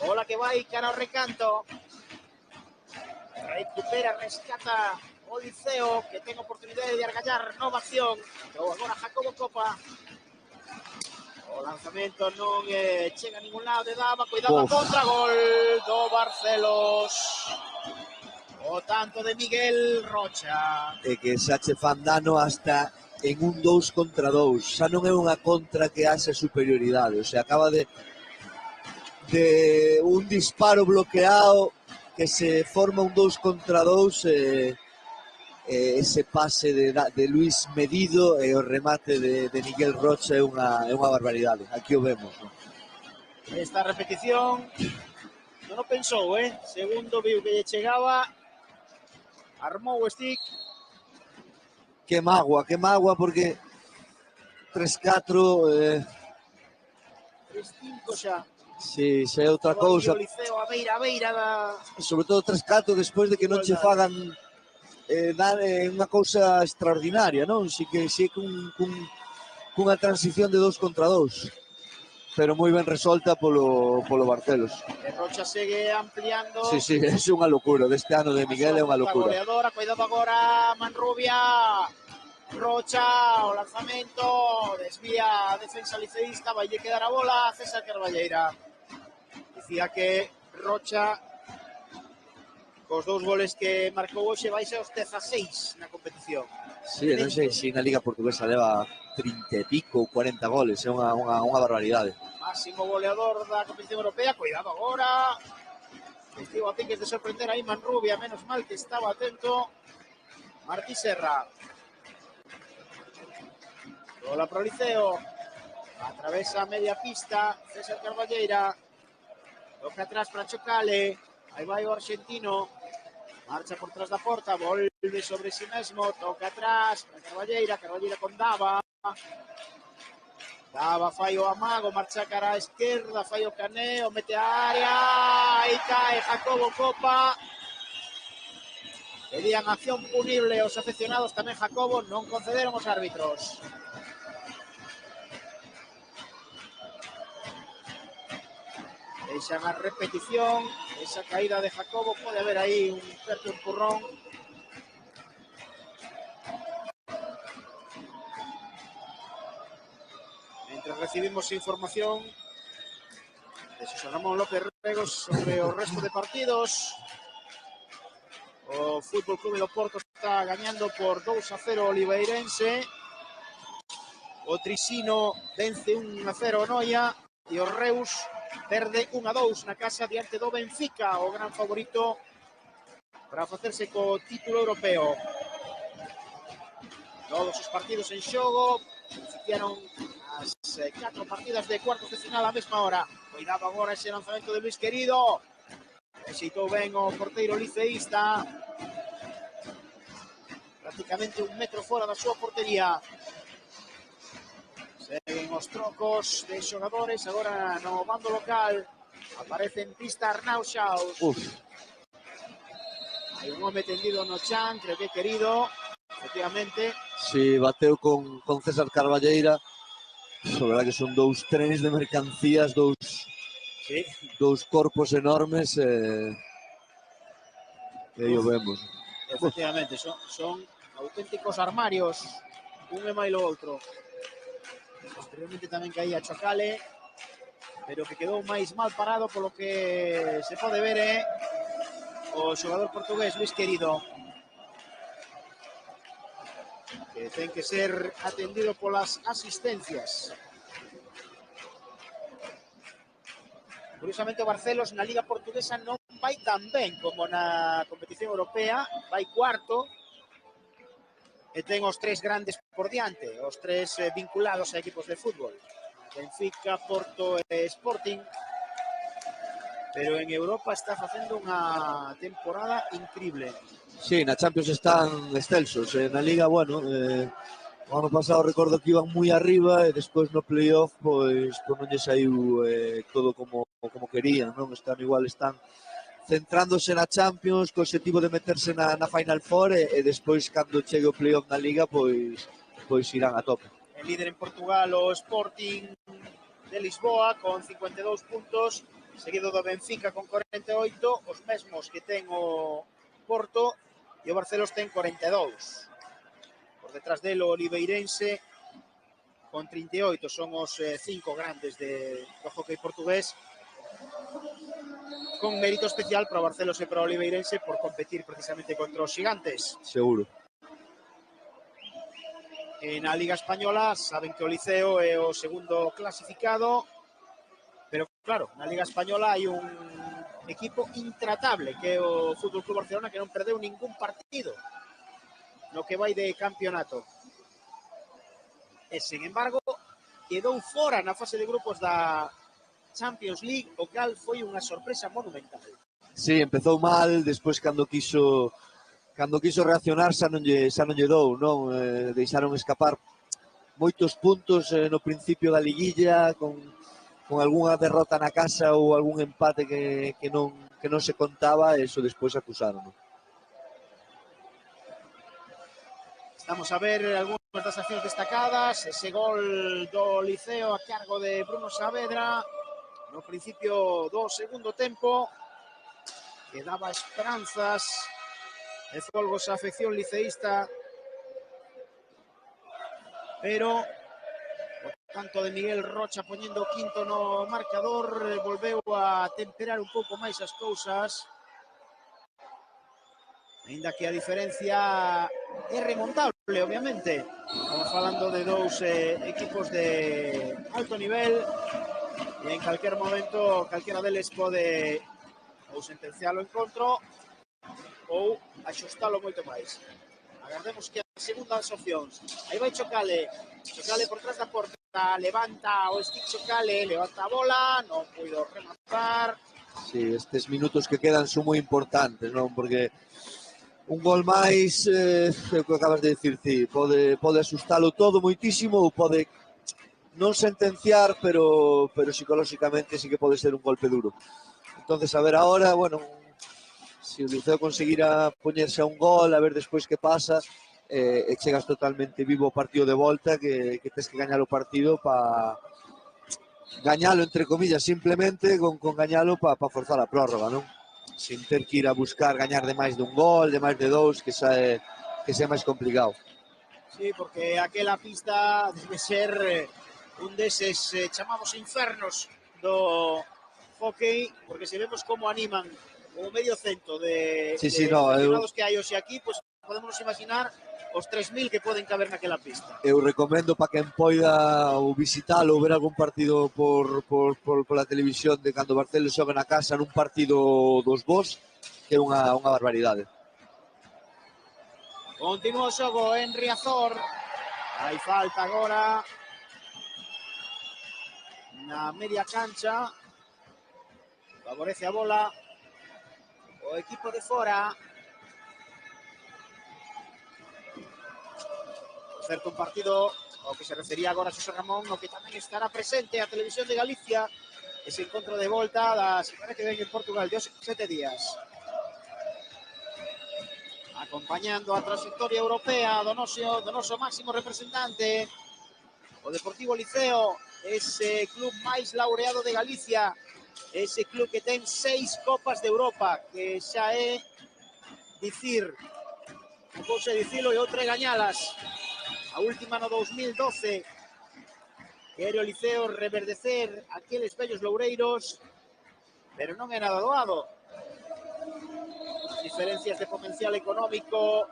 Bola que vai cara ao recanto. Recupera, rescata o Liceo, que ten oportunidade de argallar nova acción. Pero agora Jacobo Copa. O lanzamento non chega a ningún lado de Dava. Cuidado a contra, gol do Barcelos. O tanto de Miguel Rocha.
E que xa che fan dano hasta en un 2 contra 2. Xa non é unha contra que haxe superioridade. O sea, acaba de un disparo bloqueado que se forma un 2 contra 2 ese pase de Luis Medido e o remate de Miguel Rocha é unha barbaridade. Aquí o vemos, ¿no?
Esta repetición non o pensou, segundo viu que lle chegaba, armou o stick.
Que magua, porque 3-4
3-5 xa.
si, xa é outra cousa.
O Liceo a beira da...
Sobre todo 3-4 despois de que non che fagan dar unha cousa extraordinaria, non? Si que cunha transición de 2 contra 2, pero moi ben resolta polo Barcelos.
E Rocha segue ampliando.
Sí, é unha locura, deste ano de Miguel é unha locura.
Goleadora, cuidado agora Manrubia. Rocha, o lanzamento, desvía a defensa liceísta, vai quedar a bola a César Carballeira. Dicía que Rocha, cos dous goles que marcou hoxe, vai ser os 16 na competición.
Sí, non sei se na Liga Portuguesa leva 30 e pico ou 40 goles, é unha barbaridade.
Máximo goleador da competición europea, cuidado agora. Estivo a piques de sorprender aí Manrubia, menos mal que estaba atento Martí Serra. Bola pro Liceo, atravesa media pista, César Carballeira, toca atrás para Chocale, aí vai o argentino, marcha por trás da porta, volve sobre si mesmo, toca atrás para Carballeira con Dava, Dava fai o amago, marcha cara a esquerda, fai o caneo, mete a área, aí cae Jacobo Copa. Pedían acción punible os afeccionados, tamén Jacobo, non concederon os árbitros. Deixan a repetición, esa caída de Jacobo, pode haber aí un certo empurrón. Mientras recibimos información de Xosé Ramón López Regos sobre o resto de partidos, o Fútbol Clube do Porto está gañando por 2-0 o Oliveirense, o Trisino vence 1-0 o Noia e o Reus perde 1-2 na casa diante do Benfica, o gran favorito para facerse co título europeo. Todos os partidos en xogo, iniciaron as 4 partidas de cuartos de final a mesma hora. Cuidado agora ese lanzamento de Luis Querido. Exeitou ben o porteiro liceísta. Prácticamente un metro fora da súa portería. Seguen os trocos de xogadores, agora no bando local aparece en pista Arnau Xaus. Hai un home tendido no chan, creo que Querido, efectivamente.
Si, bateu con César Carballeira, a verdad que son dous trenes de mercancías, dous corpos enormes e aí o vemos.
Efectivamente, son auténticos armarios, un e máis o outro. Posteriormente tamén caía Chocale, pero que quedou máis mal parado polo que se pode ver o xogador portugués Luis Querido, que ten que ser atendido polas asistencias. Curiosamente o Barcelos na Liga Portuguesa non vai tan ben como na competición europea, vai cuarto e ten os tres grandes por diante, os tres vinculados a equipos de fútbol, Benfica, Porto e Sporting, pero en Europa está facendo unha temporada increíble.
Sí, na Champions están excelsos, na Liga, bueno, o ano pasado recordo que iban moi arriba e despois no playoff pois non lle saiu todo como querían, non? Están igual, están centrándose na Champions co objetivo de meterse na Final Four e despois cando chegue o playoff na Liga pois irán a tope.
El líder en Portugal o Sporting de Lisboa con 52 puntos, seguido do Benfica con 48, os mesmos que ten o Porto, e o Barcelos ten 42. Por detrás dele o Oliveirense con 38, son os cinco grandes do hockey portugués, con mérito especial para o Barcelos e para o Oliveirense por competir precisamente contra os gigantes.
Seguro.
Na Liga Española saben que o Liceo é o segundo clasificado, pero claro, na Liga Española hai un equipo intratable que é o Fútbol Club Barcelona, que non perdeu ningún partido no que vai de campeonato. E, sen embargo, quedou fora na fase de grupos da Champions League, o cal foi unha sorpresa monumental.
Sí, empezou mal, despois cando quiso reaccionar xa non lle dou, non? Deixaron escapar moitos puntos no principio da liguilla, con algunha derrota na casa ou algún empate que non se contaba, e iso despois acusaron.
Estamos a ver algunhas das accións destacadas, ese gol do Liceo a cargo de Bruno Saavedra no principio do segundo tempo, que daba esperanzas e folgos a afección liceísta, pero o tanto de Miguel Rocha poñendo o quinto no marcador volveu a temperar un pouco máis as cousas, ainda que a diferencia é remontable, obviamente. Estamos falando de dous equipos de alto nivel e en calquer momento calquera deles pode ou sentenciar o encontro ou axustalo moito máis. Agardemos que a segunda das opcións. Aí vai Chocale por trás da porta, levanta o stick Chocale, levanta a bola, non puido rematar.
Sí, estes minutos que quedan son moi importantes, non? Porque un gol máis, é o que acabas de dicir, ti, pode asustalo todo moitísimo ou pode non sentenciar, pero psicolóxicamente sí que pode ser un golpe duro. Entonces, a ver agora, bueno, se o Liceo conseguira poñerse a un gol, a ver despois que pasa, e chegas totalmente vivo o partido de volta, que tes que gañar o partido para gañalo, entre comillas, simplemente con gañalo para forzar a prórroga, non? Sin ter que ir a buscar gañar de máis dun gol, de máis de dous, que xa é máis complicado.
Sí, porque aquela pista debe ser un deses chamados infernos do hockey, porque se vemos como animan o medio cento de aficionados que hai hoxe aquí, pues podemos imaginar os 3.000 que poden caber naquela pista.
Eu recomendo para quen poida ou visitalo ou ver algún partido pola televisión de cando Barcelos xoga na casa nun partido dos Bos, que é unha barbaridade.
Continúa o xogo en Riazor. Hai falta agora na media cancha. Favorece a bola o equipo de fora. Por certo, un partido ao que se refería agora Xosé Ramón, no que tamén estará presente a Televisión de Galicia, ese encontro de volta da semana que ven en Portugal de 7 días. Acompañando a trayectoria europea do noso máximo representante, o Deportivo Liceo, ese club máis laureado de Galicia, ese club que ten 6 Copas de Europa, que xa é dicir, non cousa dicilo e outra é gañalas. A última no 2012, que era o Liceo reverdecer aqueles vellos loureiros, pero non é nada doado. As diferencias de potencial económico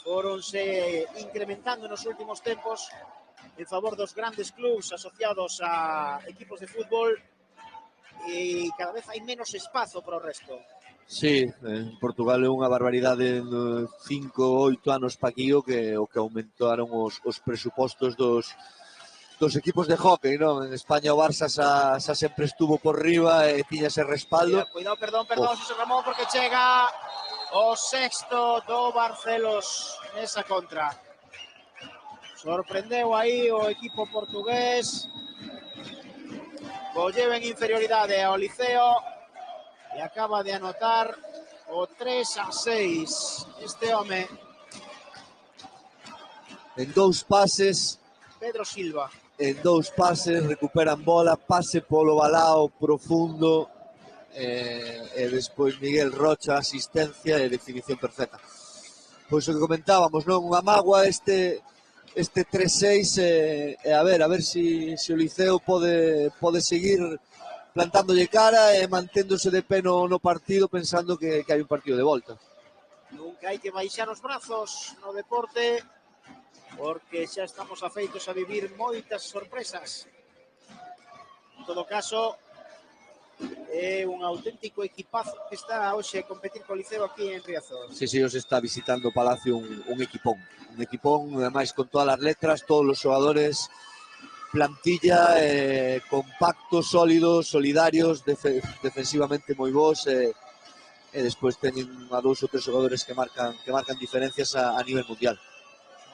foronse incrementando nos últimos tempos en favor dos grandes clubs asociados a equipos de fútbol, e cada vez hai menos espazo para o resto.
Sí, en Portugal é unha barbaridade en 5 ou 8 anos pa aquí o que aumentaron os presupostos dos equipos de hóquei, non? En España o Barça xa sempre estuvo por riba e tiña ese respaldo.
Cuidado, perdón, Xosé Ramón, porque chega o sexto do Barcelos nesa contra. Sorprendeu aí o equipo portugués. Colleu en inferioridade ao Liceo e acaba de anotar o 3-6. Este home,
En 2 pases,
Pedro Silva.
recuperan bola, pase polo balao profundo, e despois Miguel Rocha, asistencia e definición perfecta. Pois o que comentábamos, non? Unha mágoa este 3-6 e a ver si o Liceo pode seguir plantándolle cara e manténdose de pé no partido pensando que hai un partido de volta.
Nunca hai que baixar os brazos no deporte porque xa estamos afeitos a vivir moitas sorpresas. En todo caso, é un auténtico equipazo que está hoxe a competir co Liceo aquí en Riazor.
Sí, os está visitando o Palacio un equipón, ademais con todas as letras, todos os xogadores, plantilla compactos, sólidos, solidarios, defensivamente moi bons, e despois teñen a 2 ou 3 xogadores que marcan diferencias a nivel mundial.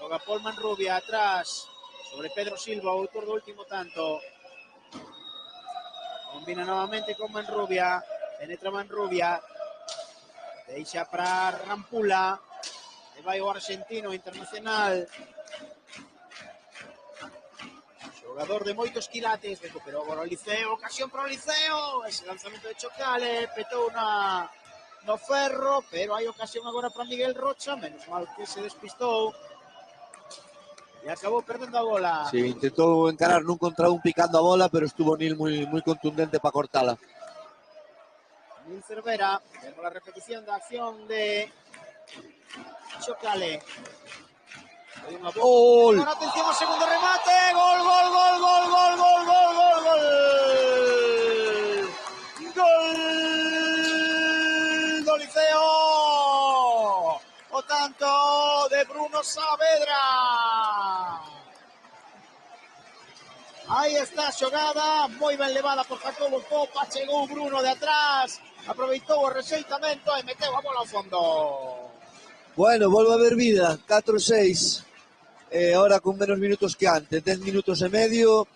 Xoga Paul Manrubia atrás sobre Pedro Silva, o autor do último tanto. Combina novamente con Manrubia, penetra Manrubia, deixa para Rampula, e vai o argentino internacional. Xogador de moitos quilates, recuperou agora o Liceo, ocasión para o Liceo, ese lanzamento de Chocale, petou no ferro, pero hai ocasión agora para Miguel Rocha, menos mal que se despistou. E acabou perdendo a bola.
Sí, intentou encarar nun contra un picando a bola, pero estuvo Nil moi contundente para cortala.
Nil Cervera, vemos a repetición da acción de Chocale.
Gol!
Agora atención ao segundo remate, gol! Gol do Liceo! O tanto de Bruno Saavedra. Aí está a xogada, moi ben levada por Jacobo Copa, chegou Bruno de atrás, aproveitou o rexeitamento e meteu a bola ao fondo.
Bueno, volve a haber vida, 4-6, ahora con menos minutos que antes, 10 minutos e medio,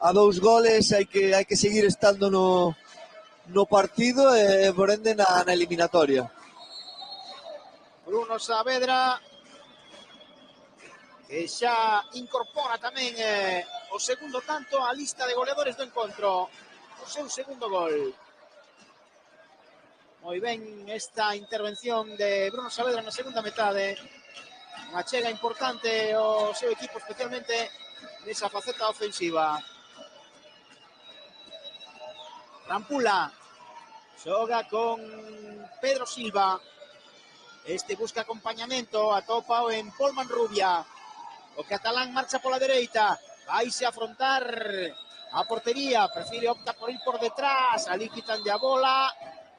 a 2 goles, hai que seguir estando no partido e por ende na eliminatoria.
Bruno Saavedra, que xa incorpora tamén o segundo tanto á lista de goleadores do encontro, o seu segundo gol. Moi ben esta intervención de Bruno Saavedra na segunda metade, unha chega importante ao seu equipo, especialmente nesa faceta ofensiva. Rampula xoga con Pedro Silva, este busca acompañamento, atopa en Paul Manrubia. O catalán marcha pola dereita, vaise a afrontar a portería, prefire opta por ir por detrás, ali quitan a bola,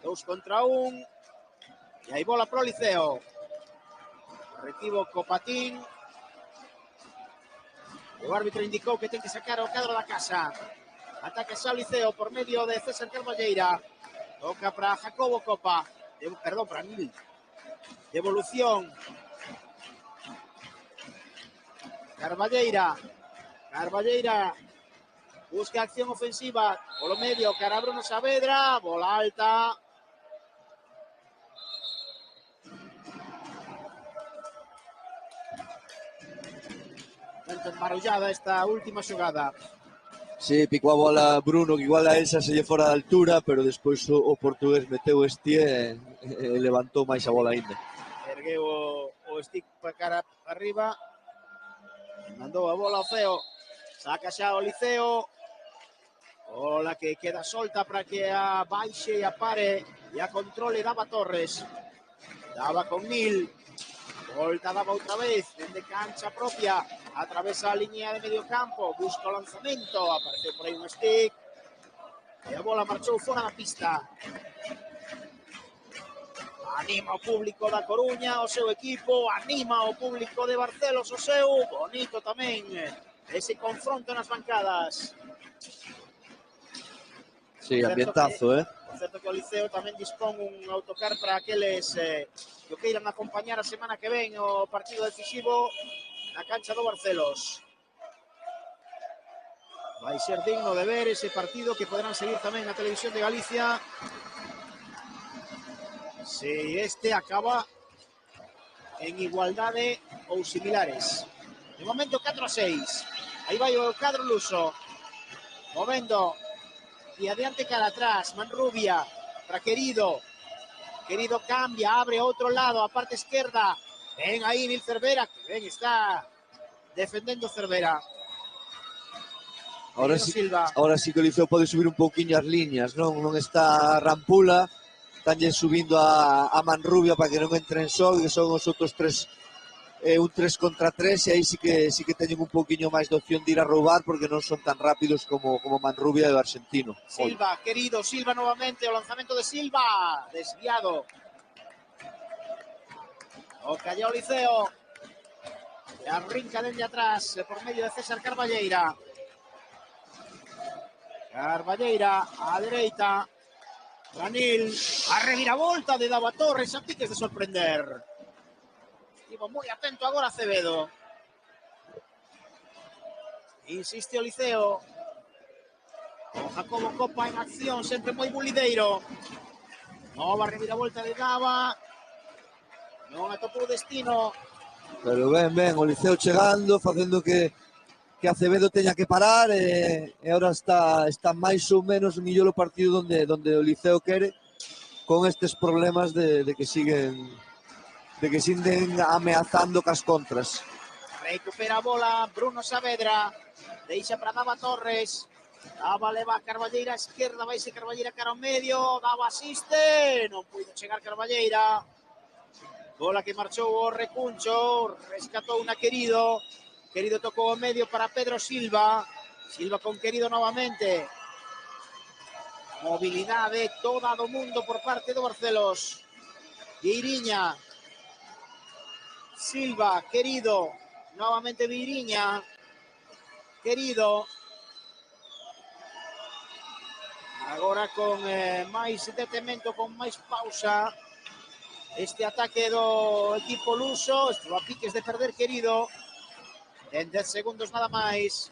2 contra 1, e hai bola pro Liceo. Correctivo Copatín, o árbitro indicou que ten que sacar o cadro da casa. Ataca xa o Liceo por medio de César Carballeira, toca para Jacobo Copa, para Nil, devolución. Carballeira busca acción ofensiva polo medio, cara a Bruno Saavedra, bola alta. Momento embarullada esta última xogada.
Sí, picou a bola Bruno, que igual a Elsa se lle fora da altura, pero despois o portugués meteu estie e levantou máis a bola ainda.
Ergueu o stick para cara arriba, mandou a bola ao Ceo, saca xa o Liceo, bola que queda solta para que a baixe e a pare e a controle Dava Torres, daba con Nil, volta daba outra vez, dende cancha propia, atravesa a línea de medio campo, busca o lanzamento, apareceu por aí un stick, E a bola marchou fora da pista. Anima o público da Coruña, o seu equipo, anima o público de Barcelos, o seu. Bonito tamén ese confronto nas bancadas.
Sí, ambientazo,
Por certo que o Liceo tamén dispón un autocar para aqueles que o queiran acompañar a semana que ven o partido decisivo na cancha do Barcelos. Vai ser digno de ver ese partido que poderán seguir tamén na televisión de Galicia. Se este acaba en igualdade ou similares. De momento 4-6. Aí vai o cadro luso. Movendo y adiante cara atrás, Manrubia para Querido. Querido cambia, abre outro lado, a parte esquerda. Ven aí Nil Cervera, que ben está defendendo Cervera.
Ahora sí que o Liceo pode subir un pouquiño as liñas, non está Rampula, estánlle subindo a Manrubia para que non entren só, que son os outros tres, un 3 contra 3, e aí sí que teñen un pouquiño máis de opción de ir a roubar, porque non son tan rápidos como Manrubia e o argentino.
Silva, Querido, Silva novamente, o lanzamento de Silva, desviado. O callao Liceo, e arrinca dende atrás, por medio de César Carballeira. Carballeira, a dereita, Ranil, a reviravolta de Dava Torres, a piques de sorprender. Estivo moi atento agora Acevedo. Insiste o Liceo. Con Jacobo Copa en acción, sempre moi bulideiro. Nova reviravolta de Dava. Non atopou destino.
Pero ben, o Liceo chegando, facendo que Acevedo teña que parar, e ahora está máis ou menos millor o partido donde o Liceo quere, con estes problemas de que siguen ameazando cas contras.
Recupera a bola Bruno Saavedra, deixa para Dava Torres. Dava leva a Carballeira a esquerda, vaise Carballeira cara ao medio, Dava asiste, non puido chegar Carballeira. Bola que marchou o Recuncho, rescatou una Querido. Querido tocou o medio para Pedro Silva. Silva con Querido novamente. Mobilidade toda do mundo por parte do Barcelos. Viiriña. Silva, Querido. Novamente Viiriña. Querido. Agora con máis detemento, con máis pausa. Este ataque do equipo luso. Estuvo a piques de perder Querido. En 10 segundos nada máis.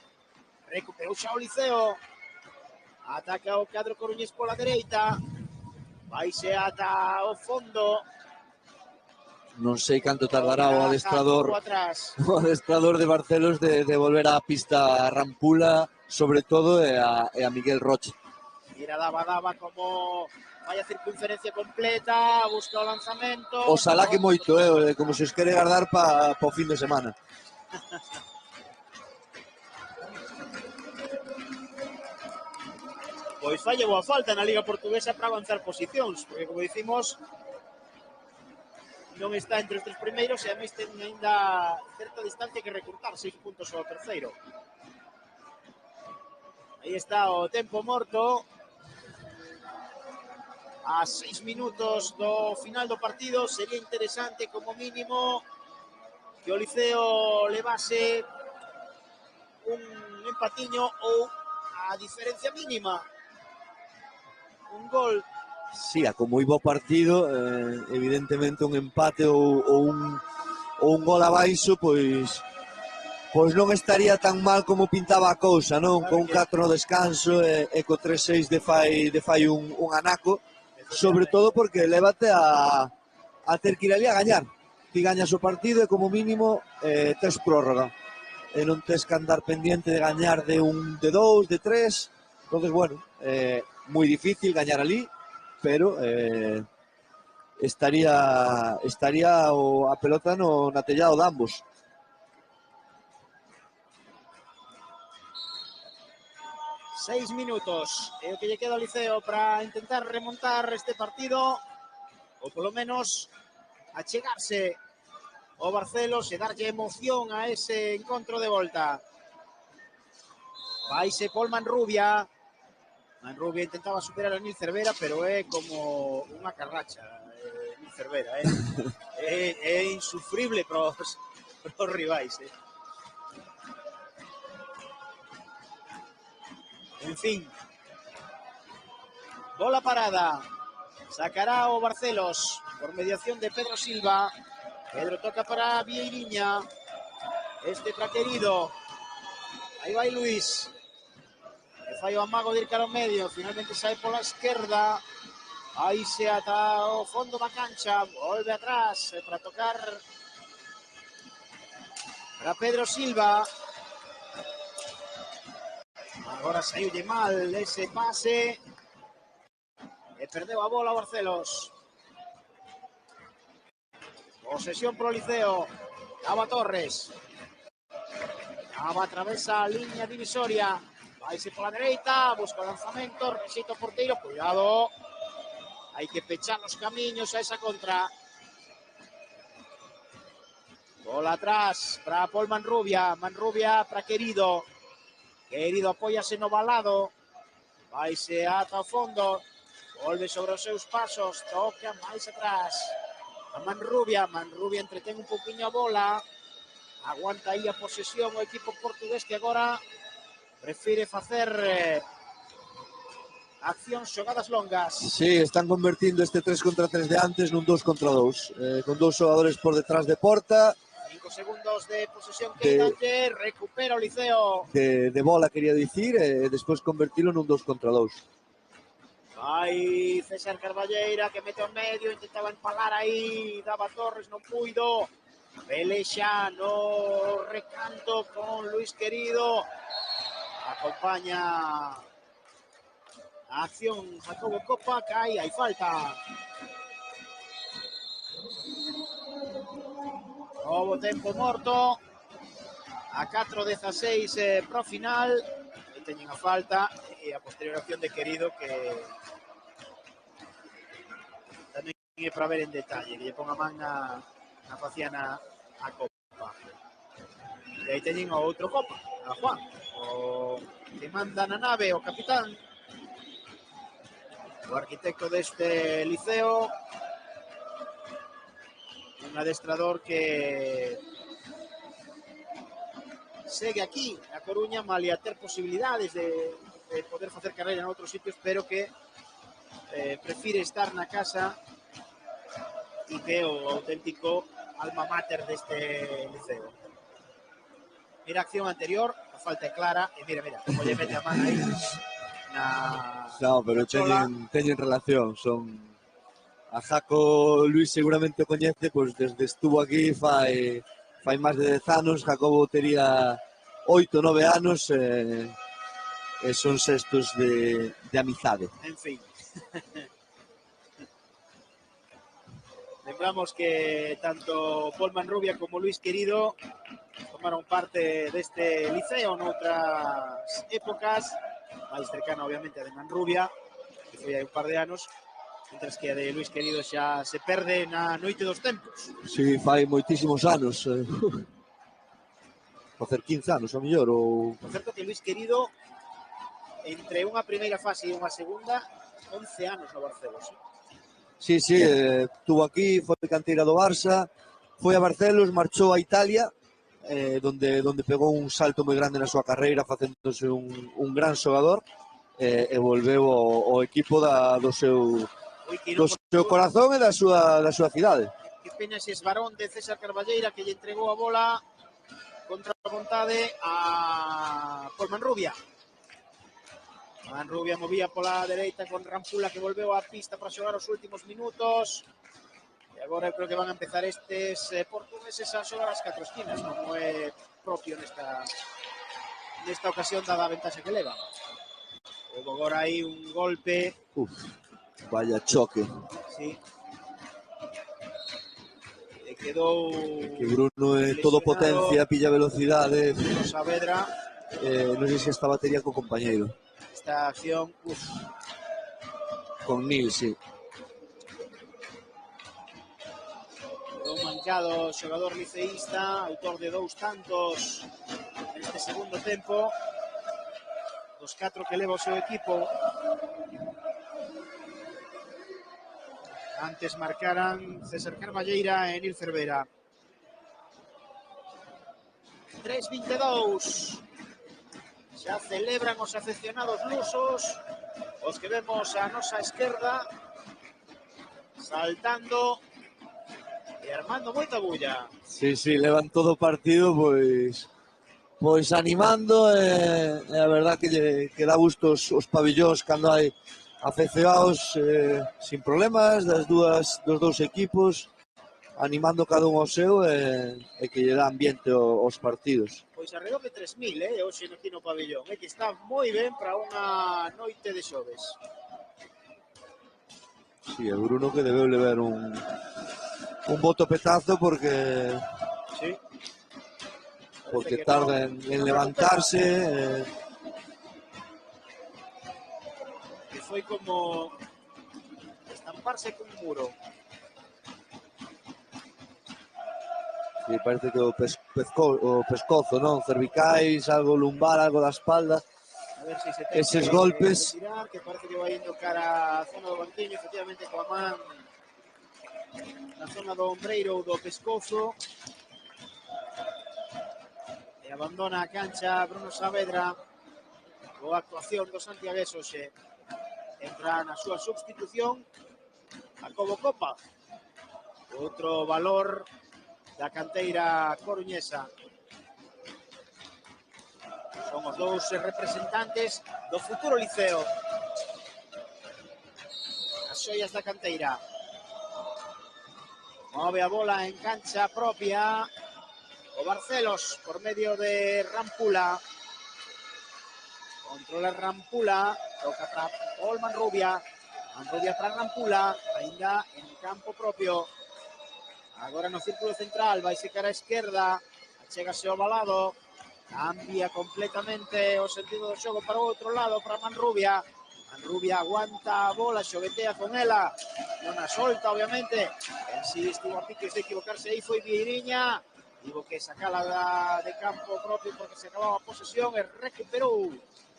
Recuperou xa o Liceo. Ataca o cadro coruñés pola dereita. Vaise ata o fondo.
Non sei canto tardará o adestrador de Barcelos de volver á pista a Rampula, sobre todo, e a Miguel Rocha.
Mira, Dava como vai a circunferencia completa, busca o lanzamento.
Oxalá que moito, como se os quere guardar para o fin de semana.
Pois falle boa falta na Liga Portuguesa para avanzar posicións, porque como dicimos, non está entre os tres primeiros e a máis ten ainda certa distancia que recurtar, 6 puntos ao terceiro. Aí está o tempo morto. A 6 minutos do final do partido, sería interesante como mínimo que o Liceo levase un empatiño ou a diferencia mínima. Un gol.
Sí, como moi bo partido, evidentemente un empate ou un gol abaixo, pois non estaría tan mal como pintaba a cousa, non? Con 4 no descanso e co 3-6 de fai un anaco, sobre todo porque lévate a ter que ir ali a gañar. Ti gañas o partido e como mínimo tes prórroga. E non tes que andar pendiente de gañar de 2, de 3. Entonces, bueno, moi difícil gañar ali, pero estaría a pelota na tellado de ambos.
Seis minutos é o que lle queda ao Liceo para intentar remontar este partido, ou polo menos achegarse ao Barcelos e darlle emoción a ese encontro de volta. Vaise Paul Manrubia. Manrubia intentaba superar a Nil Cervera, pero é como unha carracha, Nil Cervera, é insufrible para os rivais. En fin, bola parada, sacará o Barcelos por mediación de Pedro Silva. Pedro toca para Vieiriña, este para Querido, aí vai Luis, e fai o amago de ir cara ao medio, finalmente sai pola esquerda, aí se ata o fondo da cancha, volve atrás para tocar para Pedro Silva. Agora saiulle mal ese pase e perdeu a bola o Barcelos. Posesión pro Liceo. Cava Torres. Cava atravesa a liña divisoria. Vaise pola dereita, busca o lanzamento, rexeita o porteiro, cuidado. Hai que pechar os camiños a esa contra. Bola atrás para Pol Manrubia. Manrubia para Querido. Querido apóiase no balado. Vaise ata o fondo. Volve sobre os seus pasos. Toca máis atrás. A Manrubia. Manrubia entretén un poquinho a bola. Aguanta aí a posesión o equipo portugués que agora prefire facer accións xogadas longas.
Sí, están convertindo este 3 contra 3 de antes nun 2 contra 2, con dous xogadores por detrás de porta.
5 segundos de posesión que danlle, recupera o Liceo.
De bola, quería dicir, e despois convertilo nun 2 contra 2.
Vai César Carballeira que mete ao medio, intentaba empalar aí, daba Torres, non puido. Pelexa no recanto con Luis Querido. Acompaña a acción Jacobo Copa, cae, hai falta. Novo tempo morto. A 4:16 pro final. E teñen a falta e a posterior acción de Querido que tamén é para ver en detalle, que lle pon a man na faciana a Copa. E aí teñen o outro Copa, a Juan, o que manda na nave, o capitán, o arquitecto deste Liceo, un adestrador que segue aquí a Coruña, malia ter posibilidades de poder facer carreira en outros sitios, pero que prefire estar na casa e que é o auténtico alma mater deste Liceo. Mira a acción anterior, a falta é clara, e mira, como lle mete a man aí na...
No, pero teñen relación, son... A Jaco Luis seguramente o coñece, pois desde estuvo aquí fai máis de 10 anos, Jacobo tería 8, 9 anos, e son sextos de amizade.
En fin. Lembramos que tanto Pol Manrubia como Luis Querido tomaron parte deste Liceo noutras épocas, máis cercana obviamente a de Manrubia, que foi hai un par de anos, mientras que a de Luis Querido xa se perde na noite dos tempos.
Sí, fai moitísimos anos, facer 15 anos, ou mellor, ou...
Por certo que Luis Querido, entre unha primeira fase e unha segunda, 11 anos no Barcelos.
Sí, estuvo aquí, foi canteira do Barça, foi a Barcelos, marchou a Italia, donde pegou un salto moi grande na súa carreira, facéndose un gran xogador, e volveu ao equipo do seu corazón e da súa cidade.
Que pena ese esbarón de César Carballeira que lle entregou a bola contra a vontade a Pol Manrubia. Manrubia movía pola dereita con Rampula que volveu á pista para xogar os últimos minutos. E agora eu creo que van a empezar estes portugueses a xogar as 4 esquinas, como é propio nesta ocasión dada a ventaxa que leva. Houve agora aí un golpe.
Vaya choque.
Sí. E quedou...
Que Bruno é todo potencia, pilla velocidade.
Saavedra.
Non sei se esta batería co compañeiro.
Esta acción,
con Nil, sí.
Quedou mancado o xogador liceísta, autor de 2 tantos neste segundo tempo, dos 4 que leva o seu equipo. Antes marcaran César Carballeira e Nil Cervera. 3:22. Xa celebran os afeccionados lusos, os que vemos a nosa esquerda, saltando e armando moita bulla.
Sí, levan todo o partido pois animando e a verdad que dá gusto os pabillóns cando hai afeccionados sin problemas dos dous equipos animando cada un ao seu e que lle dá ambiente aos partidos.
Pois alrededor de 3.000, hoxe aquí no pabillón, que está moi ben para unha noite de xoves.
Sí, o Bruno que debeu levar un boto petazo porque tarda en levantarse.
Que foi como estamparse cun muro.
Sí, parece que o pescozo, non? Cervicais, algo lumbar, algo da espalda.
A ver se ten
Eses
que
golpes.
retirar, que parece que vai indo cara a zona do banquiño, efectivamente coa man na zona do ombreiro ou do pescozo. E abandona a cancha Bruno Saavedra. Boa actuación do santiagués hoxe. Entra na súa substitución a Cobo Copa. Outro valor da canteira coruñesa. Son os dous representantes do futuro Liceo. As xoias da canteira. Move a bola en cancha propia o Barcelos por medio de Rampula. Controla Rampula, toca para Paul Manrubia. Manrubia para Rampula, ainda en campo propio. Agora no círculo central, vai se cara a esquerda, achégase ao balado, cambia completamente o sentido do xogo para o outro lado, para Manrubia. Manrubia aguanta a bola, xoguetea con ela, non a solta, obviamente. En si estivo a piques de equivocarse aí, foi Vieirinha. Digo que sacala de campo propio porque se acababa a posesión e recuperou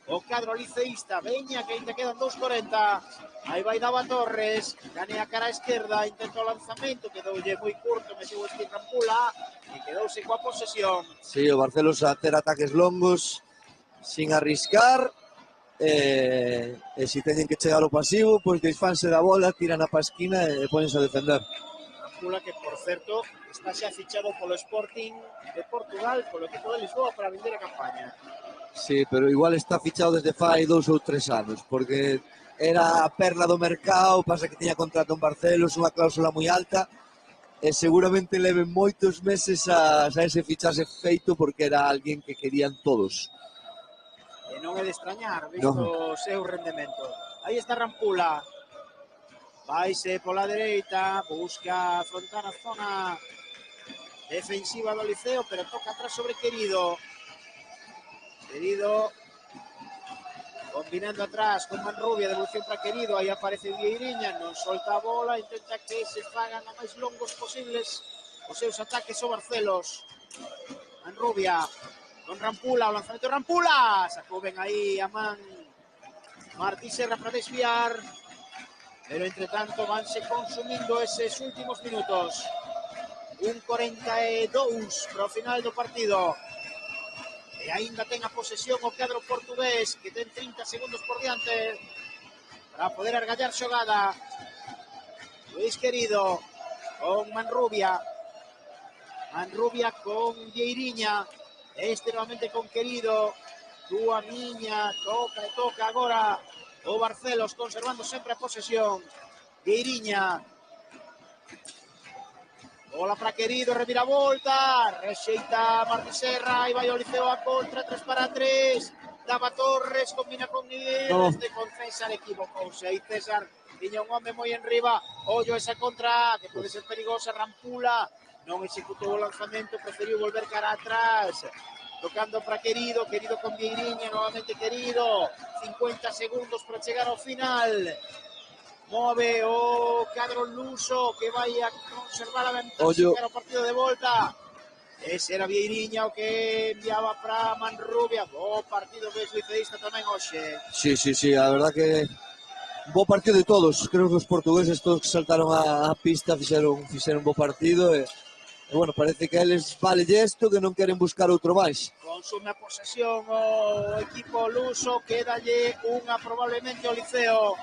o cadro liceísta. Veña que ainda quedan 2:40. Aí vai Dava Torres, gane a cara a esquerda, intenta o lanzamento, quedoulle moi curto, meteu o Steve Rampula e quedouse coa posesión.
Sí, o Barcelos a ter ataques longos sin arriscar e se teñen que chegar ao pasivo, pois desfanse da bola, tiran a pasquina e ponense a defender.
Rampula que, por certo, está xa fichado polo Sporting de Portugal, polo equipo de Lisboa para vender a campaña.
Sí, pero igual está fichado desde fai 2 ou 3 anos, porque era a perla do mercado, pasa que tiña contrato en Barcelos, unha cláusula moi alta, e seguramente leven moitos meses a ese fichaxe feito porque era alguén que querían todos.
E non é de extrañar, visto o seu rendemento. Aí está Rampula. Vaise pola dereita, busca afrontar a zona defensiva do Liceo, pero toca atrás sobre Querido. Querido combinando atrás con Manrubia, devolución para Querido, aí aparece Vieirinha, non solta a bola, intenta que se fagan o máis longos posibles os seus ataques ao Barcelos. Manrubia con Rampula, o lanzamento de Rampula, sacou ben aí a man Martí Serra para desviar, pero entre tanto vanse consumindo eses últimos minutos. 1:42 para o final do partido. E aínda ten a posesión o cadro portugués, que ten 30 segundos por diante para poder argallar xogada. Luis Querido con Manrubia. Manrubia con Vieirinha. Este nuevamente con Querido. Túa Miña, toca agora o Barcelos, conservando sempre a posesión. Vieirinha. Bola para Querido, reviravolta, rexeita Martí Serra, e vai o Liceo a contra, 3-3, Dava Torres, combina con Miguel, con César, equivocouse, aí César tiña un home moi enriba, ollo esa contra, que pode ser perigosa, Rampula, non executou o lanzamento, preferiu volver cara atrás, tocando para Querido, Querido con Vieirinha, novamente Querido, 50 segundos para chegar ao final. Move o cadro luso que vai a conservar a ventaxa para o partido de volta. Ese era Vieiriña o que enviaba para Manrubia. Bo partido que es liceísta tamén hoxe.
Sí, a verdad que bo partido de todos. Creo que os portugueses todos que saltaron a pista fixeron bo partido e bueno, parece que a eles vale isto que non queren buscar outro máis.
Consume a posesión o equipo luso, quédalle unha probablemente ao Liceo.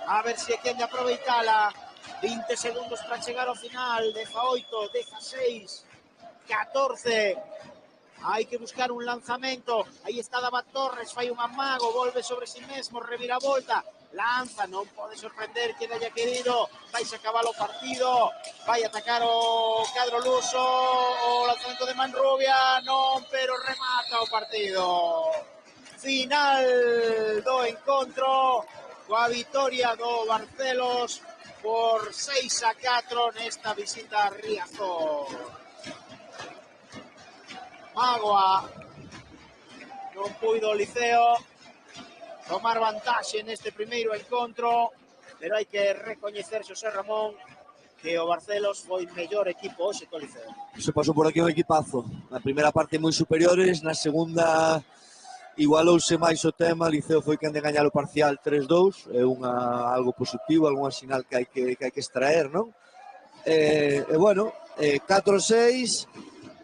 A ver se quen de aproveitala. 20 segundos para chegar ao final, 18, 16, 14. Hai que buscar un lanzamento. Aí está Dava Torres, fai un amago, volve sobre si mesmo, revira a volta. Lanza, non pode sorprender que haya querido. Vai se acabar o partido. Vai atacar o cadro luso. O lanzamento de Manrubia, non, pero remata o partido. Final do encontro coa vitoria do Barcelos por 6-4 nesta visita a Riazor. Magua non puido o Liceo tomar vantaxe neste primeiro encontro, pero hai que recoñecer, Xosé Ramón, que o Barcelos foi mellor equipo hoxe que o Liceo.
Se pasou por aquí un equipazo. Na primeira parte moi superiores, na segunda igualouse máis o tema, o Liceo foi quen de gañar o parcial 3-2, é algo positivo, algunha sinal que hai que extraer, non? Bueno, 4-6,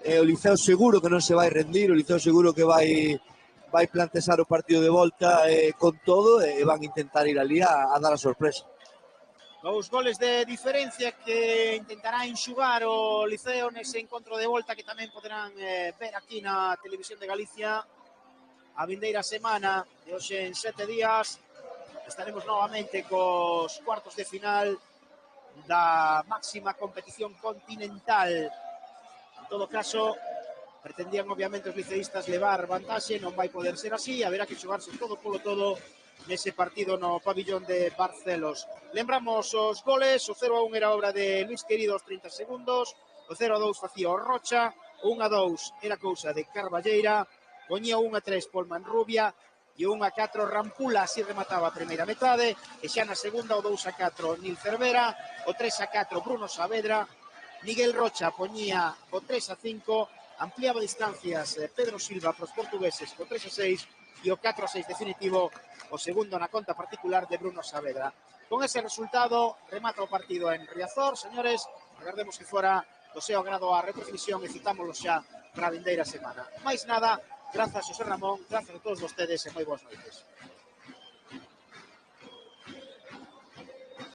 o Liceo seguro que non se vai rendir, o Liceo seguro que vai plantexar o partido de volta con todo e van intentar ir ali a dar a sorpresa.
2 goles de diferencia que intentará enxugar o Liceo nese encontro de volta que tamén poderán ver aquí na Televisión de Galicia a vindeira semana. De hoxe en 7 días estaremos novamente cos cuartos de final da máxima competición continental. En todo caso, pretendían obviamente os liceístas levar vantaxe, non vai poder ser así, haberá que xogarse todo polo todo nese partido no pabillón de Barcelos. Lembramos os goles, o 0-1 era obra de Luis Querido aos 30 segundos, o 0-2 facía o Rocha, o 1-2 era cousa de Carballeira, poñía o 1-3 por Manrubia e o 1-4 Rampula, así remataba a primeira metade, e xa na segunda o 2-4 Nil Cervera, o 3-4 Bruno Saavedra, Miguel Rocha poñía o 3-5, ampliaba distancias Pedro Silva para os portugueses co 3-6 e o 4-6 definitivo, o segundo na conta particular de Bruno Saavedra. Con ese resultado, remata o partido en Riazor. Señores, agardemos que fora do seu agrado a retransmisión e citámoslo xa para a vindeira semana. Mais nada, grazas Xosé Ramón, grazas a todos vostedes e moi boas noites.